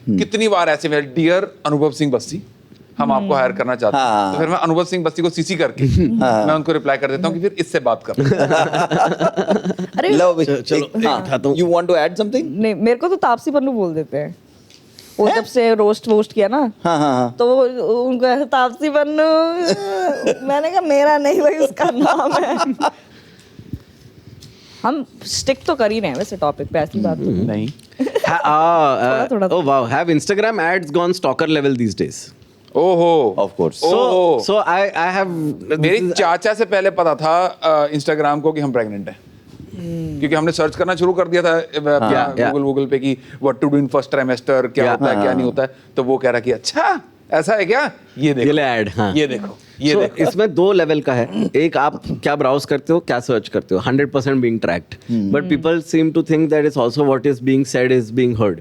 कितनी बार ऐसे मेल, डियर अनुभव सिंह बस्सी हम आपको हायर करना चाहते हैं, तो फिर मैं अनुभव सिंह बस्ती को सीसी करके मैं उनको रिप्लाई कर देता हूँ कि फिर इससे बात कर। लव चलो you want to add something? नहीं, मेरे को तो तापसी पन्नू बोल देते हैं, वो जब से रोस्ट वोस्ट किया ना, तो उनको ऐसे तापसी पन्नू, मैंने कहा मेरा नहीं भाई उसका नाम है। हम स्टिक तो कर ही रहे हैं वैसे टॉपिक पे, ऐसी बात नहीं। थोड़ा। Oh wow, have Instagram ads gone stalker level these days? ओहो, of course. So I have मेरी चाचा से पहले पता था इंस्टाग्राम को कि हम प्रेग्नेंट हैं, क्योंकि हमने सर्च करना शुरू कर दिया था गूगल पे कि what to do in first trimester, क्या होता है क्या नहीं होता है, तो वो कह रहा कि अच्छा ऐसा है क्या, ये देखो ad, हाँ। ये देखो ये देखो। इसमें दो लेवल का है, एक आप क्या ब्राउज करते हो, क्या सर्च करते हो, 100% being tracked, but people seem to think that it's also what is being said is being heard,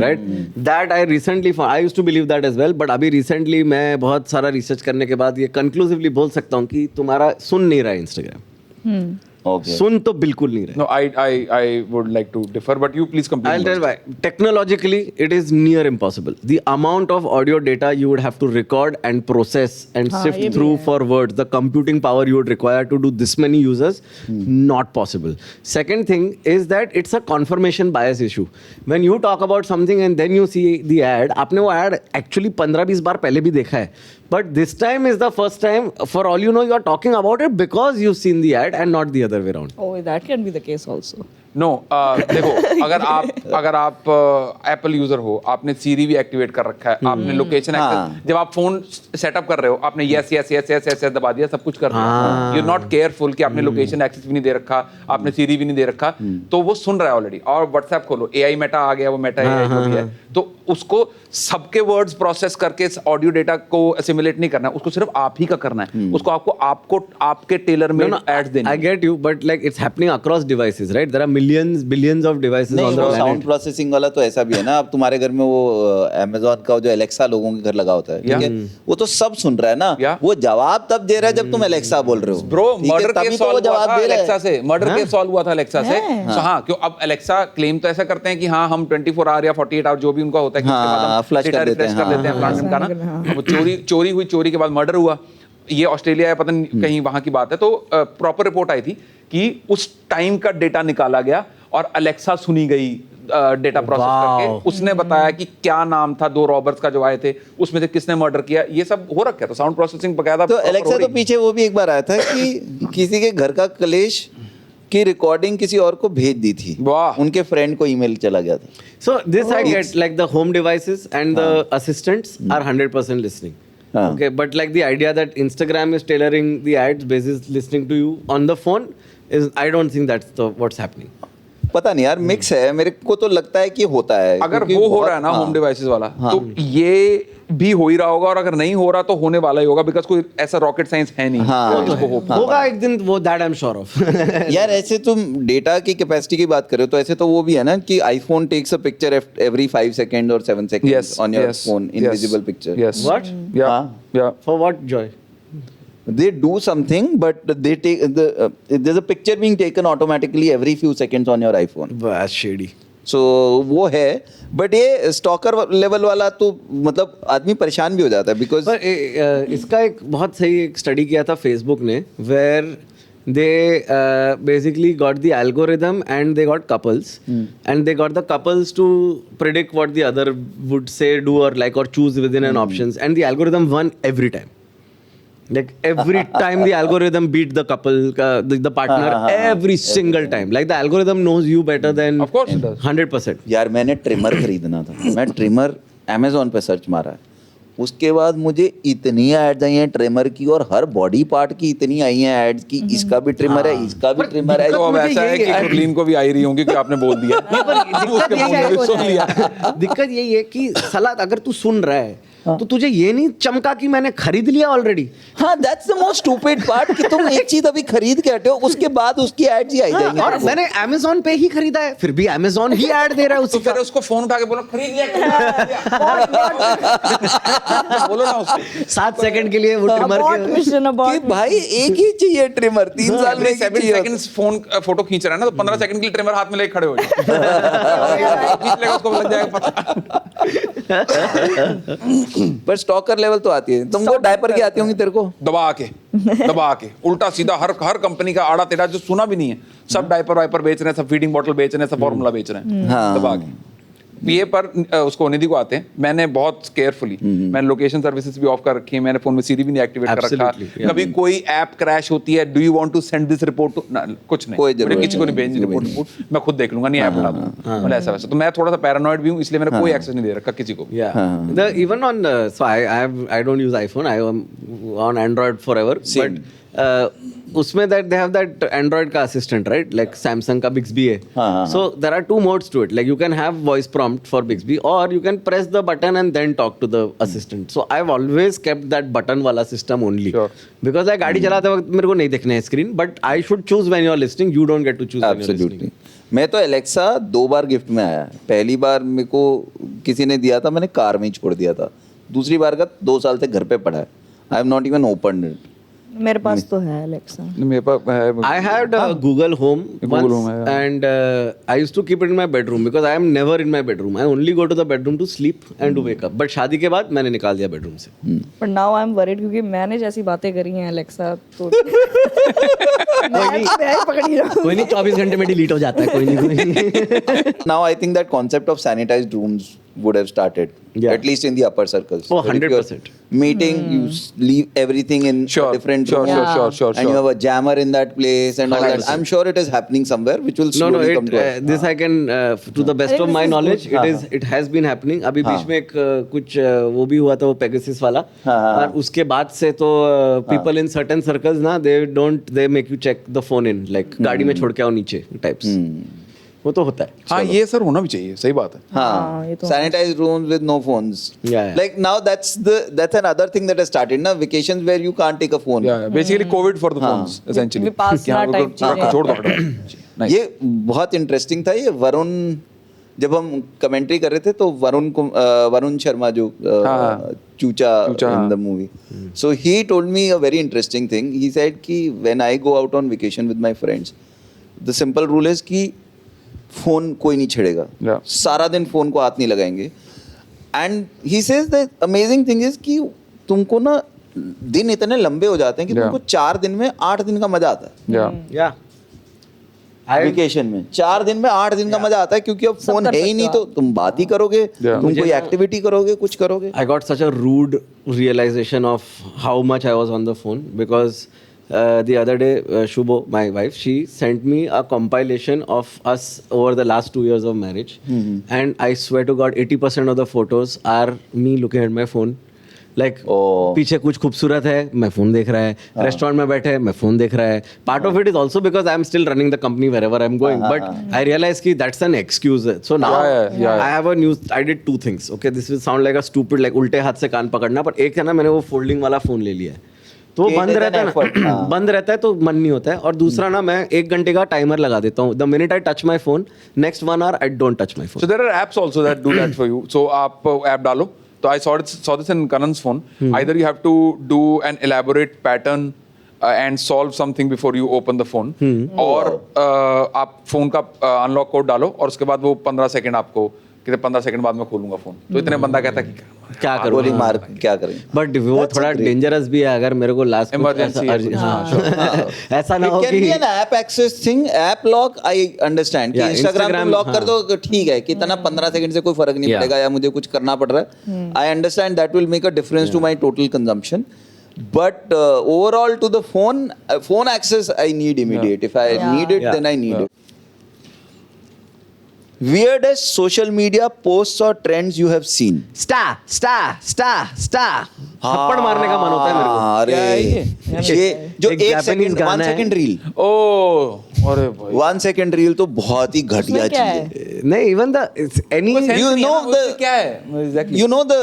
right? That I recently found, I used to believe that as well, but अभी recently मैं बहुत सारा research करने के बाद ये conclusively बोल सकता हूँ कि तुम्हारा सुन नहीं रहा है Instagram। Okay. सुन तो बिल्कुल नहीं रहा। No, I would like to differ, but you please complete. I'll tell why. Technologically, it is near impossible. The amount of audio data you would have to record and process and sift ये भी through है। for words, the computing power you would require to do this many users, not possible. Second thing is that it's a confirmation bias issue. When you talk about something and then you see the ad, आपने वो ad actually 15-20 बार पहले भी देखा है. But this time is the first time, for all you know, you are talking about it because you've seen the ad and not the other way around. Oh, that can be the case also. No देखो, अगर आप Apple user हो, आपने सीरी भी activate कर रखा है, आपने लोकेशन एक्सेस, जब आप फोन सेटअप कर रहे हो, आपने yes yes yes yes yes दबा दिया, सब कुछ कर रहे हो, यू आर नॉट केयरफुल कि आपने लोकेशन एक्सेस भी नहीं दे रखा, आपने सीरी भी नहीं दे रखा, तो वो सुन रहा है ऑलरेडी। और व्हाट्सएप खोलो, एआई मेटा आ गया, वो मेटा एआई जो भी है, तो उसको सबके वर्ड्स प्रोसेस करके ऑडियो डेटा को असिमुलेट नहीं करना है, उसको सिर्फ आप ही का करना है, उसको आपको आपके टेलर मेड एड्स देने। I get you, but like it's happening across devices, right? There are billions of devices नहीं, on the वो planet. साउंड प्रोसेसिंग वाला तो ऐसा भी है ना, अब तुम्हारे घर में वो Amazon का जो एलेक्सा लोगों के घर लगा होता है, ठीक है, वो तो सब सुन रहा है ना, वो जवाब तब दे रहा है जब तुम एलेक्सा बोल रहे हो। ब्रो, ठीक है, मर्डर तभी केस तो वो सॉल्व हुआ जवाब था दे रहा है। एलेक्सा से, मर्डर केस सॉल्व हुआ था एलेक्सा से। So, हाँ, क्यों अब एलेक्सा क्लेम तो ऐसा करते हैं कि हाँ हम 24 आवर या 48 आवर जो भी उनका होता है कि उसके बाद हम flush डेटा कर देते रिफ्रेश हैं, कर देते हैं प्लान का ना। वो चोरी हुई, चोरी के बाद मर्डर हुआ, ये ऑस्ट्रेलिया या पता नहीं कहीं वहां की बात है, तो प्रॉपर रिपोर्ट आई थी कि उस टाइम का डेटा निकाला गया और अलेक्सा सुनी गई डेटा प्रोसेस करके, उसने बताया कि क्या नाम था 2 रॉबर्स का जो आए थे, उसमें से किसने मर्डर किया, ये सब हो रखा है। तो साउंड प्रोसेसिंग बकायदा। तो एलेक्सा तो पीछे वो भी एक बार आया था कि किसी के घर का कलेश की रिकॉर्डिंग किसी और को भेज दी थी, वाह। उनके फ्रेंड को ईमेल चला गया था। So this I get, like the home devices and the assistants are 100% listening. Okay, but like the idea that Instagram is tailoring the ads basis listening to you on the phone is, I don't think that's what's happening. पता नहीं यार, mix है, मेरे को तो लगता है कि होता है। अगर क्योंकि वो हो बहुत- रहा है ना हाँ। होम डिवाइसेस वाला, तो ये भी हो ही रहा होगा, और अगर नहीं हो रहा तो होने वाला ही होगा, बिकॉज कोई ऐसा रॉकेट साइंस है नहीं। हाँ। इसको hope ना होगा एक दिन वो, that I'm sure of. यार ऐसे तुम डेटा की कैपेसिटी की बात कर रहे हो, तो ऐसे तो वो भी है ना कि iPhone takes a picture every 5 second और 7 second Yes, on your yes, phone, yes, invisible picture. yes. What? Yeah, हाँ। yeah. For what, Joy? They do something, but they take there's a picture being taken automatically every few seconds on your iPhone. That's shady. So वो है, but ये stalker level वाला तो मतलब आदमी परेशान भी हो जाता है, बिकॉज पर इसका एक बहुत सही एक स्टडी किया था फेसबुक ने, where they basically got the algorithm and they got couples and they got the couples to predict what the other would say, do or like or choose within an options, and the algorithm won every time. Like every time the algorithm beat the couple, the partner, every single time. Like the algorithm knows you better than Of course it does. 100%. यार मैंने trimmer खरीदना था, मैं trimmer Amazon पे search मारा है, उसके बाद मुझे इतनी एड्स आई हैं ट्रिमर की, और हर बॉडी पार्ट की इतनी आई हैं एड्स की, इसका भी ट्रिमर है, इसका भी ट्रिमर है। तो अब ऐसा है कि कुर्लीन को भी आई रही होंगी कि आपने बोल दिया। उसके मुंह में भी सुन लिया। दिक्कत यही है कि साला अगर तू सुन रहा है तो तुझे ये नहीं चमका कि मैंने खरीद लिया ऑलरेडी। हाँ, that's the most stupid part कि तुम एक चीज अभी खरीद के हटे हो, उसके बाद उसकी एड्स ही आई जाएंगी। और मैंने Amazon पे ही खरीदा है, फिर भी Amazon ही ऐड दे रहा है तो उसी फिर का। उसको फोन उठा के बोलो खरीद लिया, बोलो ना उसको। 7 सेकंड के लिए वो ट्रिमर Abort के mission, कि abort. भाई एक ही चाहिए ट्रिमर, 3 साल में 7 सेकंड्स फोन फोटो खींच रहा है ना, तो 15 सेकंड के लिए ट्रिमर हाथ में लेके खड़े हो जाओ, खींच लेगा, उसको लग जाएगा पता। पर स्टॉकर लेवल तो आती है। तुमको डायपर की आती होंगी तेरे को? दबा के उल्टा सीधा हर कंपनी का आड़ा टेढ़ा जो सुना भी नहीं है, सब डायपर वाइपर बेच रहे हैं, सब फीडिंग बॉटल बेच रहे हैं, सब फॉर्मूला बेच रहे हैं। हाँ। दबा के ये पर उसको निधि को आते हैं। मैंने बहुत केयरफुली मैंने लोकेशन सर्विसेज भी ऑफ कर रखी है, मैंने फोन में सीरी भी नहीं एक्टिवेट कर रखा। Absolutely, yeah. कभी कोई ऐप क्रैश होती है, do you want to send this report to, कुछ नहीं, कोई जरूरत मुझे किसी को नहीं भेजनी रिपोर्ट, मैं खुद देख लूंगा, नहीं ऐप उठा दूंगा, मतलब ऐसा वैसा। तो मैं थोड़ा सा पैरानॉइड भी हूँ, इसलिए मैंने कोई एक्सेस नहीं दे रखा किसी को। Yeah. The even on so I don't use iPhone. I am on Android forever. Same. But उसमें that they have that Android का assistant, right? Like Samsung का Bixby है. So there are 2 modes to it. Like you can have voice prompt for Bixby, or you can press the button and then talk to the assistant. So I've always kept that button वाला system only. Sure. Because I गाड़ी चलाते वक्त मेरे को नहीं देखना है screen, but I should choose when you're listening. You don't get to choose when you're Absolutely. listening. मैं तो एलेक्सा 2 बार गिफ्ट में आया है। पहली बार मेरे को किसी ने दिया था, मैंने कार में ही छोड़ दिया था। दूसरी बार का 2 साल से घर पे पड़ा है। I have not even opened it. मेरे पास तो है Alexa. मेरे पास है, I had Google Home Google once, Home, yeah. and I used to keep it in my bedroom because I am never in my bedroom. I only go to the bedroom to sleep and to wake up. But शादी के बाद मैंने निकाल दिया bedroom से. But now I'm worried क्योंकि मैंने जैसी बातें करी हैं Alexa तो मैं ही पकड़ी रहा हूँ. कोई नहीं, 24 घंटे में डिलीट हो जाता है, कोई नहीं। Now I think that concept of sanitized rooms would have started. Yeah. At least in the upper circles. Oh, But if you're 100%. Meeting, you leave everything in a different room. Sure. And you have a jammer in that place and all that. I'm sure it is happening somewhere, which will slowly come to us. this I can to the best I think of my this is knowledge good. it has been happening. अभी बीच में एक कुछ वो भी हुआ था वो Pegasus वाला, और उसके बाद से तो people in certain circles ना they make you check the phone in, like गाड़ी में छोड़ के आओ नीचे types. वो तो होता है. हाँ ये सर होना भी चाहिए, सही बात है. हाँ, ये तो sanitized rooms with no phones. Yeah. Like now that's another thing that has started. Na vacations where you can't take a phone. Yeah, basically COVID for the phones essentially. Vipassana कि हाँ, type रख चीजें. छोड़ दो. Nice. ये बहुत interesting था. ये वरुण, जब हम कमेंट्री कर रहे थे तो वरुण शर्मा जो चूचा in the movie, so he told me a very interesting thing. He said कि when I go out on vacation with my friends, the simple rule is कि फोन कोई नहीं छेड़ेगा. Yeah. सारा दिन फोन को हाथ नहीं लगाएंगे. And he says the amazing thing is कि तुमको ना दिन इतने लंबे हो जाते हैं कि Yeah. तुमको 4 दिन में 8 दिन का मजा आता है. Yeah. वेकेशन में 4 दिन में 8 दिन का मजा आता है, क्योंकि अब फोन कर है ही सकते नहीं हो तो तुम बात ही करोगे, तुम कोई एक्टिविटी करोगे, कुछ करोगे. I got such a rude realization of how much I was on the phone because the other day, Shubho, my wife, she sent me a compilation of us over the last 2 years of marriage. And I swear to God, 80% of the photos are me looking at my phone. Like, पीछे कुछ खूबसूरत है, मैं phone देख रहा है. Restaurant में बैठे, मैं फोन देख रहा है. Part of it is also because I am still running the company wherever I am going. But I realize कि that's an excuse. So now I have a news. I did 2 things. Okay, this will sound like a stupid, like उल्टे हाथ से कान पकड़ना. पर एक है ना, मैंने वो फोल्डिंग वाला फोन ले लिया है. तो वो बंद रहता है ना, बंद रहता है तो मन नहीं होता है. और दूसरा ना, मैं 1 घंटे का टाइमर लगा देता हूँ. The minute I touch my phone, next 1 hour I don't touch my phone. So there are apps also that do that for you. So आप app डालो. So I saw this in Kanan's phone. Either you have to do an elaborate pattern and solve something before you open the phone, और आप phone का unlock code डालो और उसके बाद वो 15 सेकंड आपको, कितने 15 सेकंड बाद मैं खोलूंगा फोन. तो इतने बंदा कहता है कि क्या करूँ, गोली मार क्या करें. बट वो थोड़ा डेंजरस भी है. अगर मेरे को लास्ट Emergency ऐसा ना हो It can कि be an app access thing. App lock I understand कि Yeah, Instagram Instagram, तुम लॉक कर दो ठीक है, कितना 15 सेकंड से कोई फर्क नहीं Yeah. पड़ेगा या मुझे कुछ करना पड़ रहा है. I understand that will make a difference to my total consumption. But overall to the phone access I need immediate. If I need it, then I need it. Weirdest social media posts or trends you have seen? Star थप्पड़ मारने का मन होता है मेरे को. अरे ये जो एक 1 Japanese सेकंड गाना 1 है. सेकंड रील, अरे भाई 1 सेकंड रील तो बहुत ही घटिया उसमें क्या चीज है. है? नहीं, even the any You know उसमें क्या है exactly? You know the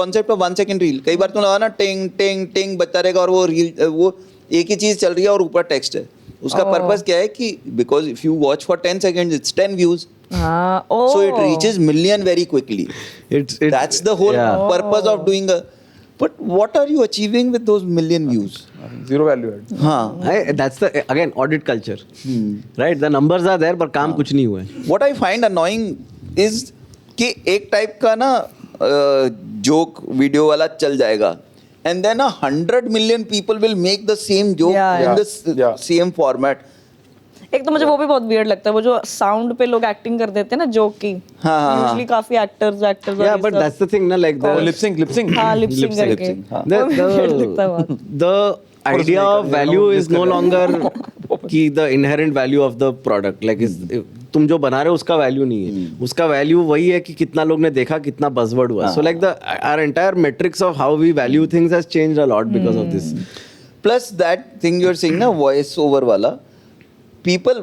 concept of 1 second reel. कई बार तुम लगा ना टिंग टिंग टिंग बजता रहेगा और वो रील वो एक ही चीज चल रही है और ऊपर टेक्स्ट है. उसका पर्पस क्या है कि because if you watch for 10 seconds it's 10 views. हाँ, So it reaches million very quickly. That's the whole purpose of doing a. But what are you achieving with those million views? Zero value add. हाँ. that's the again audit culture, right? The numbers are there, पर काम कुछ नहीं हुआ है. What I find annoying is कि एक type का ना जोक वीडियो वाला चल जाएगा. And then 100 million people will make the same joke in the same format. एक तो मुझे वो भी बहुत वियर्ड लगता है, वो जो साउंड पे लोग एक्टिंग कर देते हैं ना जोक की. यूजुअली काफी actors Yeah, but that's the thing, ना, like the Lip sync. हाँ, lip sync करके. the idea of value is no longer कि the inherent value of the product, like तुम जो बना रहे हो उसका वैल्यू नहीं है. उसका वैल्यू वही है कि कितना लोग ने देखा, कितना buzzword हुआ. So like our entire metrics of how we value things has changed a lot because of this. Plus that thing you're saying ना, voice over वाला, people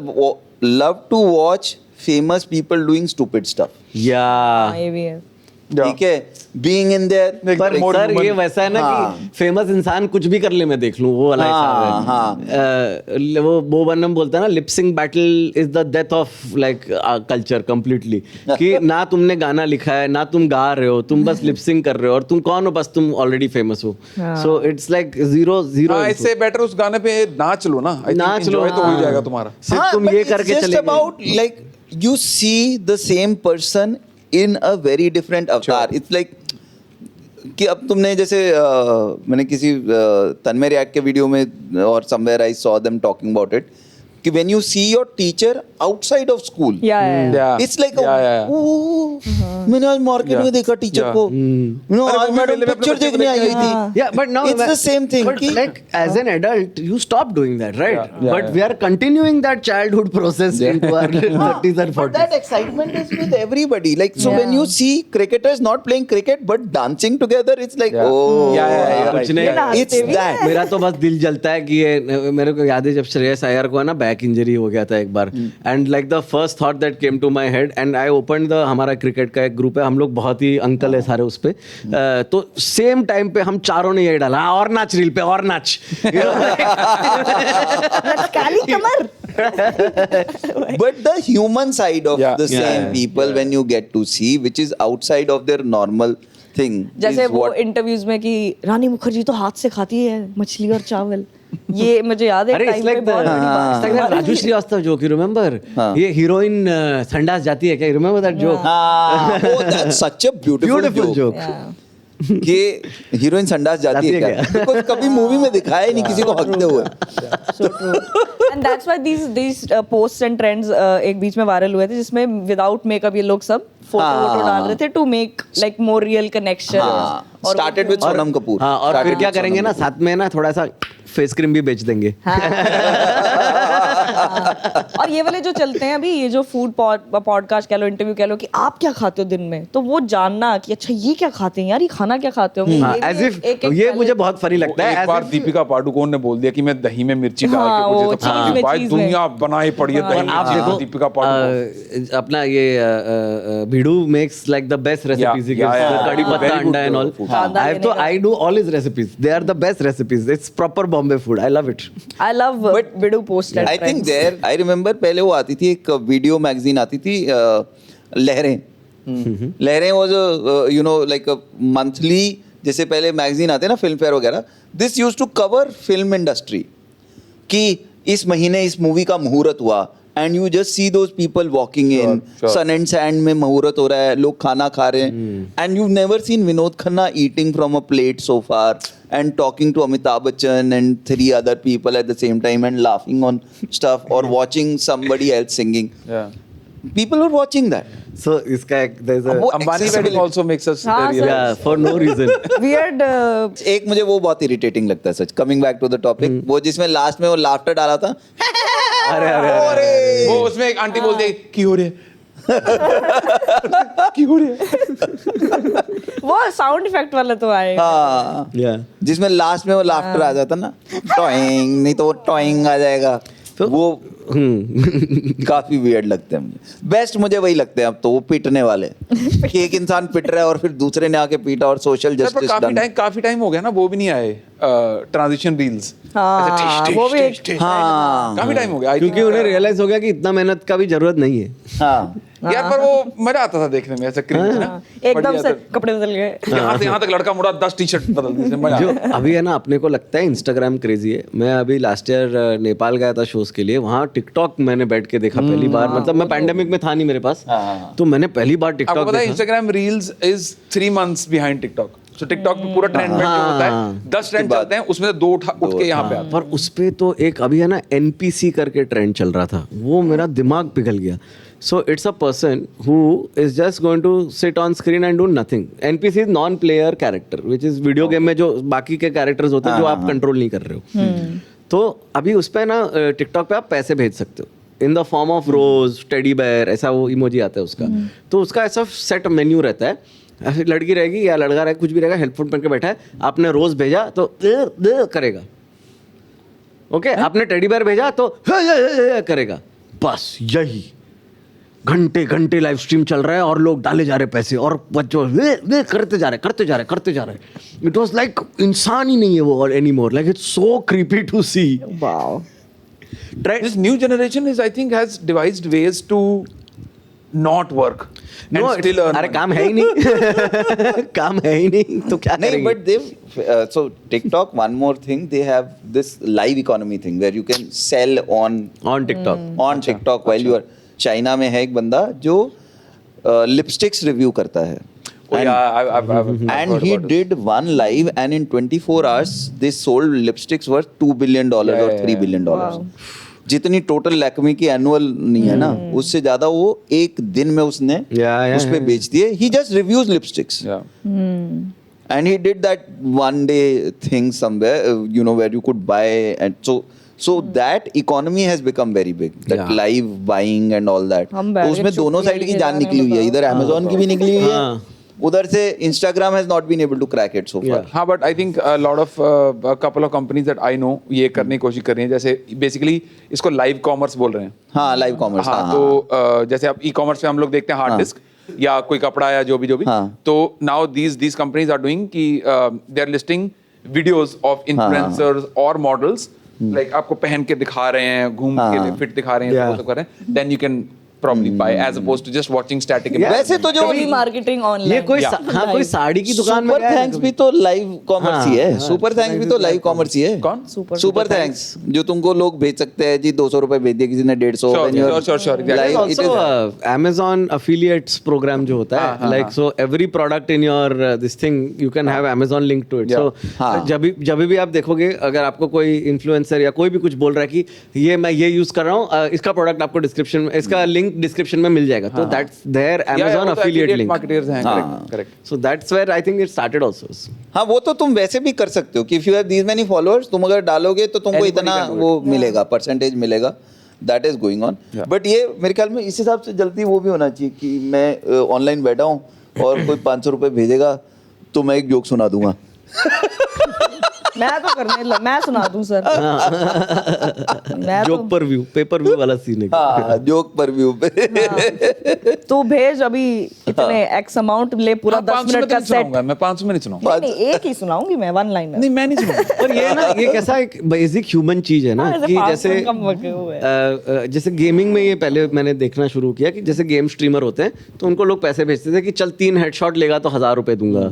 love to watch famous people doing stupid stuff. Yeah. ये भी है. ठीक है, being in there. पर sir ये वैसा है ना कि फेमस इंसान कुछ भी कर ले मैं देख लूं, वो वाला हिसाब है. वो बो बर्नम बोलता है ना, lip sync battle is the death of like culture completely. कि ना तुमने गाना लिखा है, ना तुम गा रहे हो, तुम बस लिपसिंग कर रहे हो, और तुम कौन हो, बस तुम ऑलरेडी फेमस हो. So it's like zero. इससे बेटर उस गाने पे नाच लो ना, नाच लो, तो हो जाएगा तुम्हारा. सिर्फ तुम ये करके चले गए. about like you see the same person in a very different avatar. It's like कि अब तुमने जैसे मैंने किसी तन्मय रिएक्ट के वीडियो में और somewhere I saw them talking about it कि when you see your teacher outside of school, Yeah. it's like Yeah. मैंने आज मार्केट में देखा टीचर को, you know, आज मैडम पिक्चर देखने आई हुई थी. Yeah, but now it's the same thing. But like as an adult, you stop doing that, right? But we are continuing that childhood process into our 30s and 40s. But that excitement is with everybody. Like so, when you see cricketers not playing cricket but dancing together, it's like कुछ नहीं, it's that. मेरा तो बस दिल जलता है कि ये मेरे को याद है जब श्रेयस अय्यर को है ना बैक इंजरी हो गया था एक बार, and like the first thought that came to my head, and I open the, हमारा क्रिकेट का एक ग्रुप है, हम लोग बहुत ही अंकल है सारे उस पे, तो सेम टाइम पे हम चारों ने यही डाला, और नाच रील पे, और नाच. काली कमर. But the human side of the same yeah, people when you get to see, which is outside of their normal thing, जैसे is वो what इंटरव्यूज में कि रानी मुखर्जी तो हाथ से खाती है मछली और चावल, ये मुझे याद है. अरे it's like the Raju Srivastava joke, you remember? ये हीरोइन संडास जाती है क्या? You remember that joke? oh, that's such a beautiful joke. कि हीरोइन संडास जाती है क्या? Because कभी मूवी में दिखाया ही नहीं किसी को हकते हुए. So true. And that's why these posts and trends एक बीच में वायरल हुए थे जिसमें विदाउट मेकअप ये लोग सब फोटो डाल रहे थे to make like more real connection. Started with Sonam Kapoor. हाँ, और फिर क्या करेंगे ना, साथ में ना थोड़ा सा फेस क्रीम भी बेच देंगे. और ये वाले जो चलते हैं अभी, ये जो फूड पॉडकास्ट कह लो, इंटरव्यू कह लो कि आप क्या खाते हो दिन में, तो वो जानना कि अच्छा ये क्या खाते हैं यार, ये खाना क्या खाते हो, एज इफ ये मुझे बहुत फनी लगता है. एक बार दीपिका पादुकोण ने बोल दिया कि मैं दही में मिर्ची डाल के मुझे तो खाना है. भाई दुनिया बनाई पड़ी है दही में. आप देखो दीपिका पादुकोण अपना ये भिड़ू makes like the best recipes, कड़ी पत्ता अंडा and all. I do all his recipes. They are the best recipes. It's proper Bombay food. I love it. I love Bidu post. I think there, I remember पहले वो आती थी एक video magazine आती थी लहरें. लहरें was you know like a monthly, जैसे पहले मैगजीन आते ना फिल्म फेयर वगैरह. This used to cover film industry कि इस महीने इस मूवी का मुहूर्त हुआ. And you just see those people walking in, Sun and Sand में मुहूर्त हो रहा है, लोग खाना खा रहे हैं, and you've never seen Vinod Khanna eating from a plate so far and talking to Amitabh Bachchan and 3 other people at the same time and laughing on stuff or watching somebody else singing. Yeah. People were watching that. So इसका एक there's a Ambani wedding also makes us very yeah for no reason. Weird. एक मुझे वो बहुत irritating लगता है सच. Coming back to the topic, वो जिसमें लास्ट में वो लाफ्टर डाला था. अरे वो उसमें एक आंटी बोलती है की हो रही है की हो रही है. वो साउंड इफेक्ट वाला तो आए. हाँ. जिसमें लास्ट में वो लाफ्टर आ जाता ना, टॉइंग, नहीं तो वो टॉइंग आ जाएगा. तो वो काफी वियर्ड लगते हैं मुझे. बेस्ट मुझे वही लगते हैं अब तो, वो पीटने वाले कि एक इंसान पिट रहा है और फिर दूसरे ने आके पीटा और सोशल जस्टिस डन. काफी टाइम हो गया ना वो भी नहीं आए ट्रांजिशन रील्स. वो भी काफी टाइम हो गया क्योंकि उन्हें रियलाइज हो गया कि इतना मेहनत का भी जरूरत नहीं है. हाँ यार पर वो मजा आता था देखने में, ऐसा क्रिंज ना, एकदम से कपड़े बदल गए, यहाँ से यहाँ तक लड़का मुड़ा 10 टी-शर्ट बदलने से मजा. जो अभी है ना, अपने को लगता है इंस्टाग्राम क्रेजी है. मैं अभी लास्ट ईयर नेपाल गया था शोज के लिए, वहाँ टिकटॉक मैंने बैठ के देखा पहली बार. मतलब मैं पैंडेमिक में था नहीं मेरे पास, तो मैंने पहली बार टिकटॉक देखा. Instagram reels is 3 months behind TikTok. तो टिकटॉक पे पूरा ट्रेंड में जो होता है 10 ट्रेंड चलते हैं, उसमें से 2 उठ के यहाँ पे आते हैं. पर उस पे तो एक अभी है ना NPC करके ट्रेंड चल रहा था, वो मेरा दिमाग पिघल गया. So it's a person who is just going to sit on screen and do nothing. NPC is non-player character, which is video game में जो बाकी के characters होते हैं जो आप कंट्रोल नहीं कर रहे हो. तो अभी उस पे ना टिकटॉक पे आप पैसे भेज सकते हो in the form of rose, teddy bear, ऐसा वो इमोजी आता है उसका. तो उसका ऐसा सेट मेन्यू रहता है. ऐसे लड़की रहेगी या लड़का रहेगा, कुछ भी रहेगा, हेडफोन पहन के बैठा है, आपने रोज भेजा तो करेगा. ओके, आपने टेडी बेयर भेजा तो करेगा. बस यही घंटे घंटे लाइव स्ट्रीम चल रहा है और लोग डाले जा रहे पैसे और बच्चों करते जा रहे. इट वाज लाइक इंसान ही नहीं है वो और anymore. Like it's so creepy to see. Wow. This new generation is, I think, has devised ways to not work and still earn. अरे काम है ही नहीं. काम है ही नहीं तो क्या करेंगे? But they've so TikTok, one more thing, they have this live economy thing where you can sell on TikTok while you are. China में है एक बंदा जो लिपस्टिक्स रिव्यू करता है. And he did one live and in 24 hours they sold lipsticks worth $2 billion or $3 billion. जितनी total Lakme की annual नहीं है ना, उससे ज्यादा वो एक दिन में उसने उस पे बेच दिए. He just reviews lipsticks. And he did that one day thing somewhere, where you could buy, and so that economy has become very big. That live buying and all that. तो उसमें दोनों साइड की जान निकली हुई है. इधर Amazon की भी निकली हुई है, उधर से Instagram has not been able to crack it so far. हाँ, but I think a lot of a couple of companies that I know ये करने की कोशिश कर रही हैं. जैसे basically इसको live commerce बोल रहे हैं. हाँ, live commerce. हाँ, तो जैसे अब e-commerce पे हम लोग देखते हैं हार्ड डिस्क या कोई कपड़ा या जो भी तो now these companies are doing कि they are listing videos of influencers और models, like आपको पहन के दिखा रहे हैं, घूम के फिट दिखा रहे हैं, सब कर रहे हैं, then you can probably buy as opposed to just watching static images. वैसे तो जो मार्केटिंग ऑनलाइन, ये कोई साड़ी की दुकान में सुपर थैंक्स भी तो लाइव कॉमर्स ही है. सुपर थैंक्स भी तो लाइव कॉमर्स ही है. कौन? सुपर थैंक्स जो तुमको लोग भेज सकते हैं जी. 200 रुपए भेज दिए किसी ने, 150. Sure. Amazon affiliates program जो होता है, like so every product in your this thing you can have Amazon link to it. So जब भी आप देखोगे, अगर आपको कोई इन्फ्लुएंसर या कोई भी कुछ बोल रहा है कि मैं ये यूज कर रहा हूँ, इसका प्रोडक्ट आपको डिस्क्रिप्शन में, इसका लिंक डिस्क्रिप्शन में मिल जाएगा. तो that's their Amazon affiliate link. Marketers हैं, correct. So that's where I think it started also. हाँ, वो तो तुम वैसे भी कर सकते हो कि if you have these many followers, तुम अगर डालोगे तो तुमको इतना वो मिलेगा, परसेंटेज मिलेगा. That is going on. But ये मेरे ख्याल में इस हिसाब से जल्दी वो भी होना चाहिए कि मैं ऑनलाइन बैठा हूँ और कोई 500 रुपए भेजेगा तो मैं एक जोक सुना दूंगा. मैं तो मैं सुना दूं सर. जोक पर व्यू, पेपर व्यू वाला सीन है. हाँ, जोक पर व्यू पे. तू भेज अभी इतने एक्स अमाउंट ले, पूरा 10 मिनट का सेट. मैं 500 में नहीं सुनाऊंगा. नहीं, एक ही सुनाऊंगी मैं, वन लाइनर. नहीं, मैं नहीं सुनाऊंगा. पर ये ना, ये कैसा एक बेसिक ह्यूमन चीज है ना, कि जैसे गेमिंग में ये पहले मैंने देखना शुरू किया कि जैसे गेम स्ट्रीमर होते हैं तो उनको लोग पैसे भेजते थे कि चल 3 हेडशॉट लेगा तो 1000 रुपए दूंगा,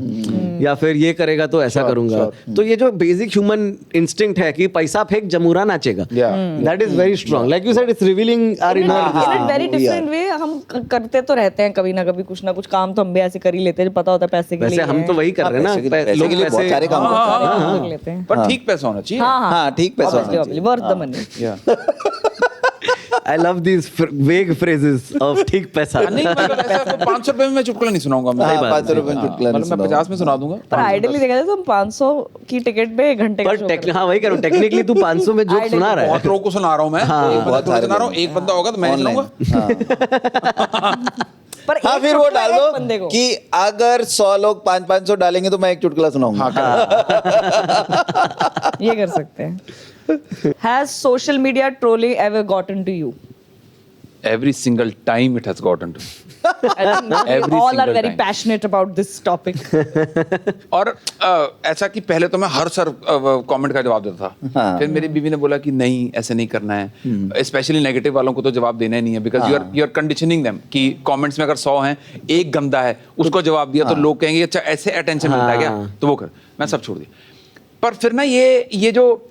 या फिर ये करेगा तो ऐसा करूंगा. तो ये जो बेसिक ह्यूमन इंस्टिंक्ट है कि पैसा फेंक जमूरा नाचेगा, that is very strong. Like you said, it's revealing our inner very different way. हम करते तो रहते हैं कभी ना कभी कुछ ना कुछ काम, तो हम भी ऐसे कर ही लेते हैं, पता होता है पैसे के लिए. वैसे हम तो वही कर रहे हैं ना, लोग बहुत सारे काम कर लेते हैं. पर ठीक पैसा होना चाहिए. हाँ, ठीक पैसा होना चाहिए. Worth the money. I love these vague phrases of ठीक पैसा. नहीं, मतलब ऐसा 500 रुपए में मैं चुटकुला नहीं सुनाऊंगा. मैं 500 रुपए में चुटकुला नहीं मैं 50 में सुना दूंगा. पर आइडियली देखा जाए तो हम 500 की टिकट पे 1 घंटे का पर हाँ, वही करूँ, टेक्निकली तू 500 में जोक सुना रहा है. बहुत लोगों को सुना रहा हूँ मैं. बहुत सारे सुना रहा हूँ. एक बंदा होगा तो मैं सुनाऊंगा. पर हाँ, फिर वो डाल दो कि अगर 100 लोग 500 डालेंगे तो मैं एक चुटकुला सुनाऊंगा. ये कर सकते हैं. Has social media trolling ever gotten to you? Every single time it has gotten to. I think we Every all are single very time. passionate about this topic. और ऐसा कि पहले तो मैं हर सर कमेंट का जवाब देता था. फिर मेरी बीवी ने बोला कि नहीं, ऐसे नहीं करना है. स्पेशली नेगेटिव वालों को तो जवाब देना ही नहीं है, because you are conditioning them कि कमेंट्स में अगर 100 हैं, एक गंदा है, उसको जवाब दिया तो लोग कहेंगे अच्छा ऐसे अटेंशन मिलता है क्या, तो वो कर. मैं सब छोड़ दिया. पर फिर ना ये जो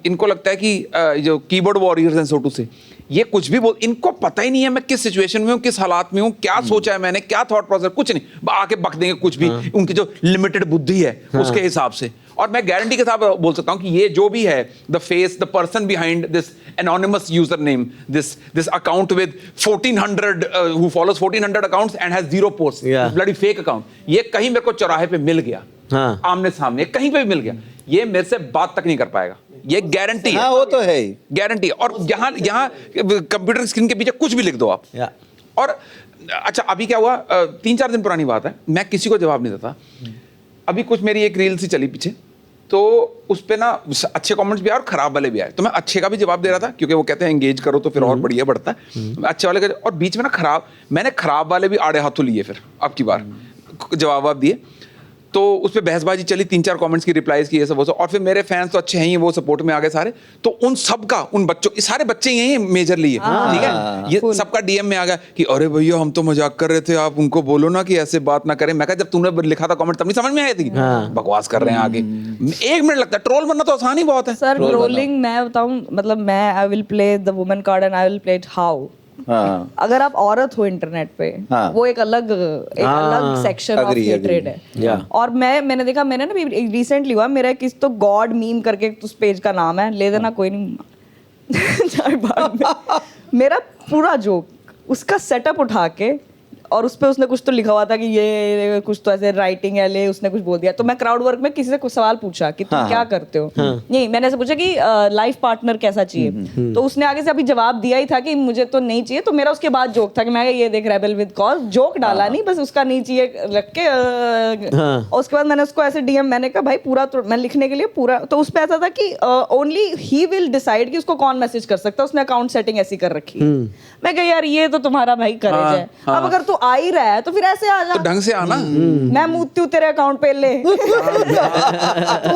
इनको लगता है कि जो कीबोर्ड वॉरियर्स हैं, सोटू से, ये कुछ भी बोल, इनको पता ही नहीं है मैं किस सिचुएशन में हूँ, किस हालात में हूँ, क्या सोचा है मैंने, क्या थॉट प्रोसेस, कुछ नहीं. आके बक देंगे कुछ भी. उनकी जो लिमिटेड बुद्धि है उसके हिसाब से. और मैं गारंटी के साथ बोल सकता हूँ कि ये जो भी है, the face, the person behind this anonymous username, this account with 1400 who follows 1400 accounts and has 0 posts, this bloody fake account, ये कहीं मेरे को चौराहे पे मिल गया, आमने सामने कहीं पे भी मिल गया, ये मेरे से बात तक नहीं कर पाएगा. ये गारंटी है. हाँ, वो तो है गारंटी. और यहाँ कंप्यूटर स्क्रीन के पीछे कुछ भी लिख दो आप. और अच्छा, अभी क्या हुआ, 3-4 दिन पुरानी बात है, मैं किसी को जवाब नहीं देता. अभी कुछ मेरी एक रील सी चली पीछे, तो उस पे ना अच्छे कमेंट्स भी आए और खराब वाले भी आए. तो मैं अच्छे का भी जवाब दे रहा था, क्योंकि वो कहते हैं एंगेज करो तो फिर और बढ़िया बढ़ता है. अच्छे वाले का, और बीच में ना मैंने खराब वाले भी आड़े हाथों लिए. फिर अब की बार जवाब दिए, तो उस पर बहसबाजी चली, 3-4 कमेंट्स की रिप्लाईज की, ये सब वो सब. और फिर मेरे फैंस तो अच्छे हैं ही, वो सपोर्ट में आ गए सारे. तो उन सब का, उन बच्चों, सारे बच्चे ही हैं मेजरली, ठीक है, ये सबका डीएम में आ गया कि अरे भैया हम तो मजाक कर रहे थे, आप उनको बोलो ना कि ऐसे बात ना करें. मैं कहा जब तुमने लिखा था कमेंट तब नहीं समझ में आई थी, बकवास कर रहे हैं आगे. 1 मिनट लगता है. ट्रोल बनना तो आसान ही बहुत है. सर, ट्रोलिंग मैं बताऊं, मतलब मैं I will play the woman card and I will play it how. अगर आप औरत हो इंटरनेट पे, वो एक अलग सेक्शन ऑफ हेट्रेड है. और मैंने देखा, मैंने ना रिसेंटली हुआ, मेरा किस तो गॉड मीम करके उस पेज का नाम है, ले देना, कोई नहीं. चाय बार में मेरा पूरा जोक उसका सेटअप उठा के और उस पे उसने कुछ तो लिखा हुआ था कि ये कुछ तो ऐसे राइटिंग है ले उसने कुछ बोल दिया तो मैं क्राउड वर्क में किसी से कुछ सवाल पूछा कि तुम क्या करते हो नहीं मैंने ऐसे पूछा कि लाइफ पार्टनर कैसा चाहिए तो उसने आगे से अभी जवाब दिया ही था कि मुझे तो नहीं चाहिए तो मेरा उसके बाद जोक था कि मैं ये देख रेबल विद कॉज जोक डाला नहीं बस उसका नहीं चाहिए रख के और उसके बाद मैंने उसको ऐसे डीएम मैंने कहा भाई पूरा तो मैं लिखने के लिए पूरा तो उस पे ऐसा था कि ओनली ही विल डिसाइड कि उसको कौन मैसेज कर सकता है उसने अकाउंट सेटिंग ऐसी कर रखी है मैं कहा यार ये तो तुम्हारा भाई करेज है अब अगर तू आ ही रहा है तो फिर ऐसे आ जा तो ढंग से आना मैं मूती हूँ तेरे अकाउंट पे ले तू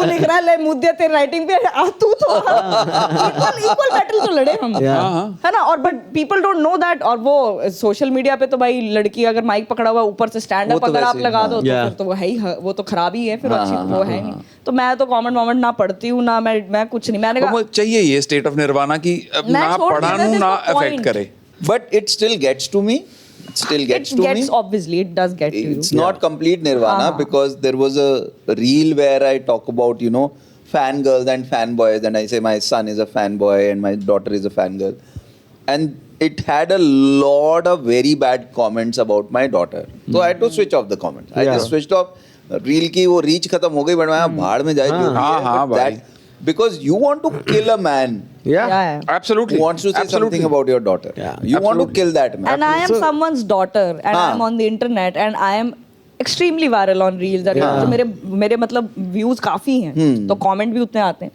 लिख रहा है ले मूत दिया तेरी राइटिंग पे आ तू तो इक्वल बैटल तो लड़े हम है ना और but people don't know that और वो सोशल मीडिया पे तो भाई लड़की अगर माइक पकड़ा हुआ ऊपर से स्टैंड अप अगर आप लगा दो तो फिर तो वो है ही वो तो खराब ही है फिर अच्छी वो है नहीं तो मैं तो कमेंट वमेंट ना पढ़ती हूँ ना मैं कुछ नहीं मैंने कहा चाहिए ये स्टेट ऑफ निर्वाणा की ना पढ़ानू ना अफेक्ट करे but it still gets to me. It still gets to me. Obviously it does get to you. It's not complete nirvana because there was a reel where I talk about, you know, fangirls and fanboys and I say my son is a fanboy and my daughter is a fangirl. And it had a lot of very bad comments about my daughter. So I had to switch off the comments. I just switched off. Reel की वो reach खत्म हो गई but मैं भाड़ में जाए जो भी है, that because you want to kill a man. Yeah. Absolutely. Who wants to say something about your daughter. You want to kill that man. And I am someone's daughter and I am on the internet and I am extremely viral on reels और तो मेरे मतलब views काफी हैं तो comment भी उतने आते हैं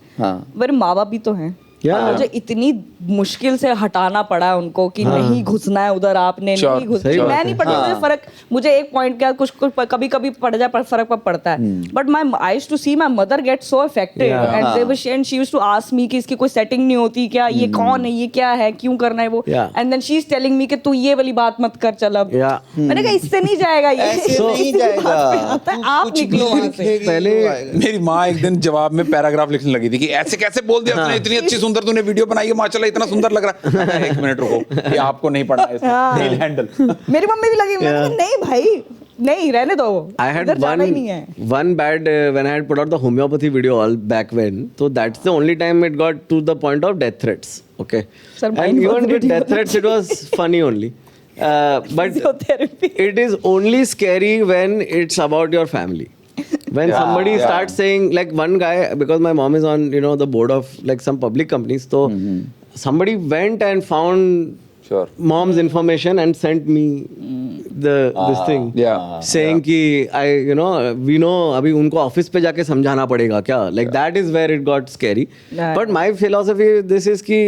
मेरे माँ बाप भी तो हैं मुझे इतनी मुश्किल से हटाना पड़ा उनको कि नहीं घुसना है उधर आपने नहीं घुसना मैं नहीं पढ़ती मुझे फर्क मुझे एक पॉइंट का कुछ कभी कभी पड़ जाए पर फर्क पड़ता है but my I used to see my mother get so affected and she used to ask me कि इसकी कोई सेटिंग नहीं होती क्या ये कौन है ये क्या है क्यों करना है वो and then she is telling me कि तू ये वाली बात मत कर चल अब मैंने कहा इससे नहीं जाएगा ये नहीं जाएगा आप निकलो वहां से पहले मेरी माँ एक दिन जवाब में पैराग्राफ लिखने लगी थी कि ऐसे कैसे बोल दिया तूने इतनी अच्छी सुंदर तूने वीडियो बनाई है माशाल्लाह इतना सुंदर लग रहा है एक मिनट रुको ये आपको नहीं पढ़ना है हैंडल मेरी मम्मी भी लगी नहीं भाई नहीं रहने दो I had one bad when I had put out the homeopathy video all back when so that's the only time it got to the point of death threats okay Sir, and even with death threats it was funny only but it is only scary when it's about your family when somebody starts saying like one guy because my mom is on you know the board of like some public companies so somebody went and found mom's information and sent me this thing saying कि I you know we know अभी उनको office पे जाके समझाना पड़ेगा क्या like that is where it got scary but my philosophy this is कि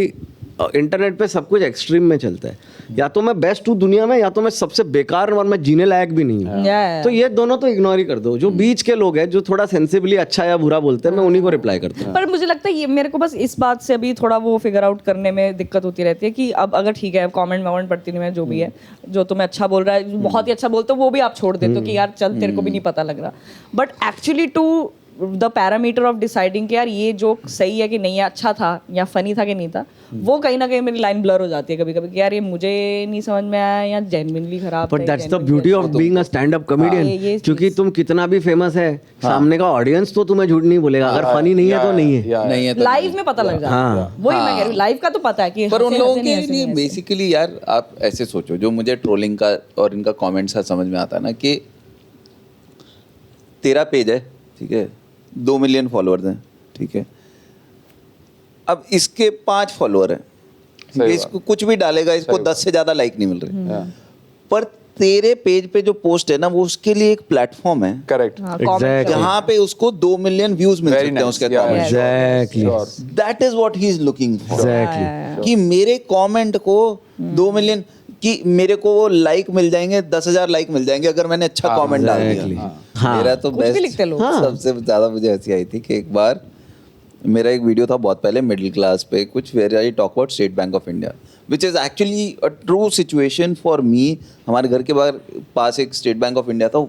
internet पे सब कुछ एक्सट्रीम में चलता है या तो मैं बेस्ट हूँ दुनिया में या तो मैं सबसे बेकार और मैं जीने लायक भी नहीं हूँ तो ये दोनों तो इग्नोर ही कर दो जो बीच के लोग हैं जो थोड़ा सेंसिबली अच्छा या बुरा बोलते हैं मैं उन्हीं को रिप्लाई करता हूँ पर मुझे लगता है ये मेरे को बस इस बात से अभी थोड़ा वो फिगर आउट करने में दिक्कत होती रहती है कि अब अगर ठीक है कमेंट वमेंट पढ़ती नहीं मैं जो भी है जो तुम्हें अच्छा बोल रहा है बहुत ही अच्छा बोलते हो वो भी आप छोड़ देते हो कि यार चल तेरे को भी नहीं पता लग रहा but actually to the parameter of deciding कि यार ये जोक सही है कि नहीं है अच्छा था या फनी था कि नहीं था वो कहीं ना कहीं मेरी लाइन ब्लर हो जाती है कभी कभी कि यार ये मुझे नहीं समझ में आया या जेन्युइनली खराब but that's the beauty of being a stand up comedian क्योंकि तुम कितना भी फेमस है सामने का ऑडियंस तो तुम्हें झूठ नहीं बोलेगा अगर फनी नहीं है तो नहीं है लाइव में पता लग जाता है वही मैं कह रही हूँ लाइव का तो पता है कि पर उन लोगों के लिए बेसिकली यार आप ऐसे सोचो जो मुझे ट्रोलिंग का और इनका कमेंट्स का समझ में आता है ना कि तेरा पेज है ठीक है 2 मिलियन फॉलोअर्स हैं ठीक है अब इसके 5 फॉलोअर हैं इसको कुछ भी डालेगा इसको 10 से ज्यादा लाइक नहीं मिल रहे पर तेरे पेज पे जो पोस्ट है ना वो उसके लिए एक प्लेटफॉर्म है करेक्ट जहाँ पे उसको 2 मिलियन व्यूज मिल सकते हैं उसके comment exactly that is what he is looking for exactly कि मेरे कमेंट को 2 मिलियन कि मेरे को वो लाइक मिल जाएंगे 10,000 लाइक मिल जाएंगे अगर मैंने अच्छा कमेंट डाल दिया मेरा तो बेस्ट सबसे ज्यादा मुझे हंसी आई थी कि एक बार मेरा एक वीडियो था बहुत पहले मिडिल क्लास पे कुछ where I talk about State Bank of India which is actually a true situation for me हमारे घर के पास एक स्टेट बैंक ऑफ इंडिया था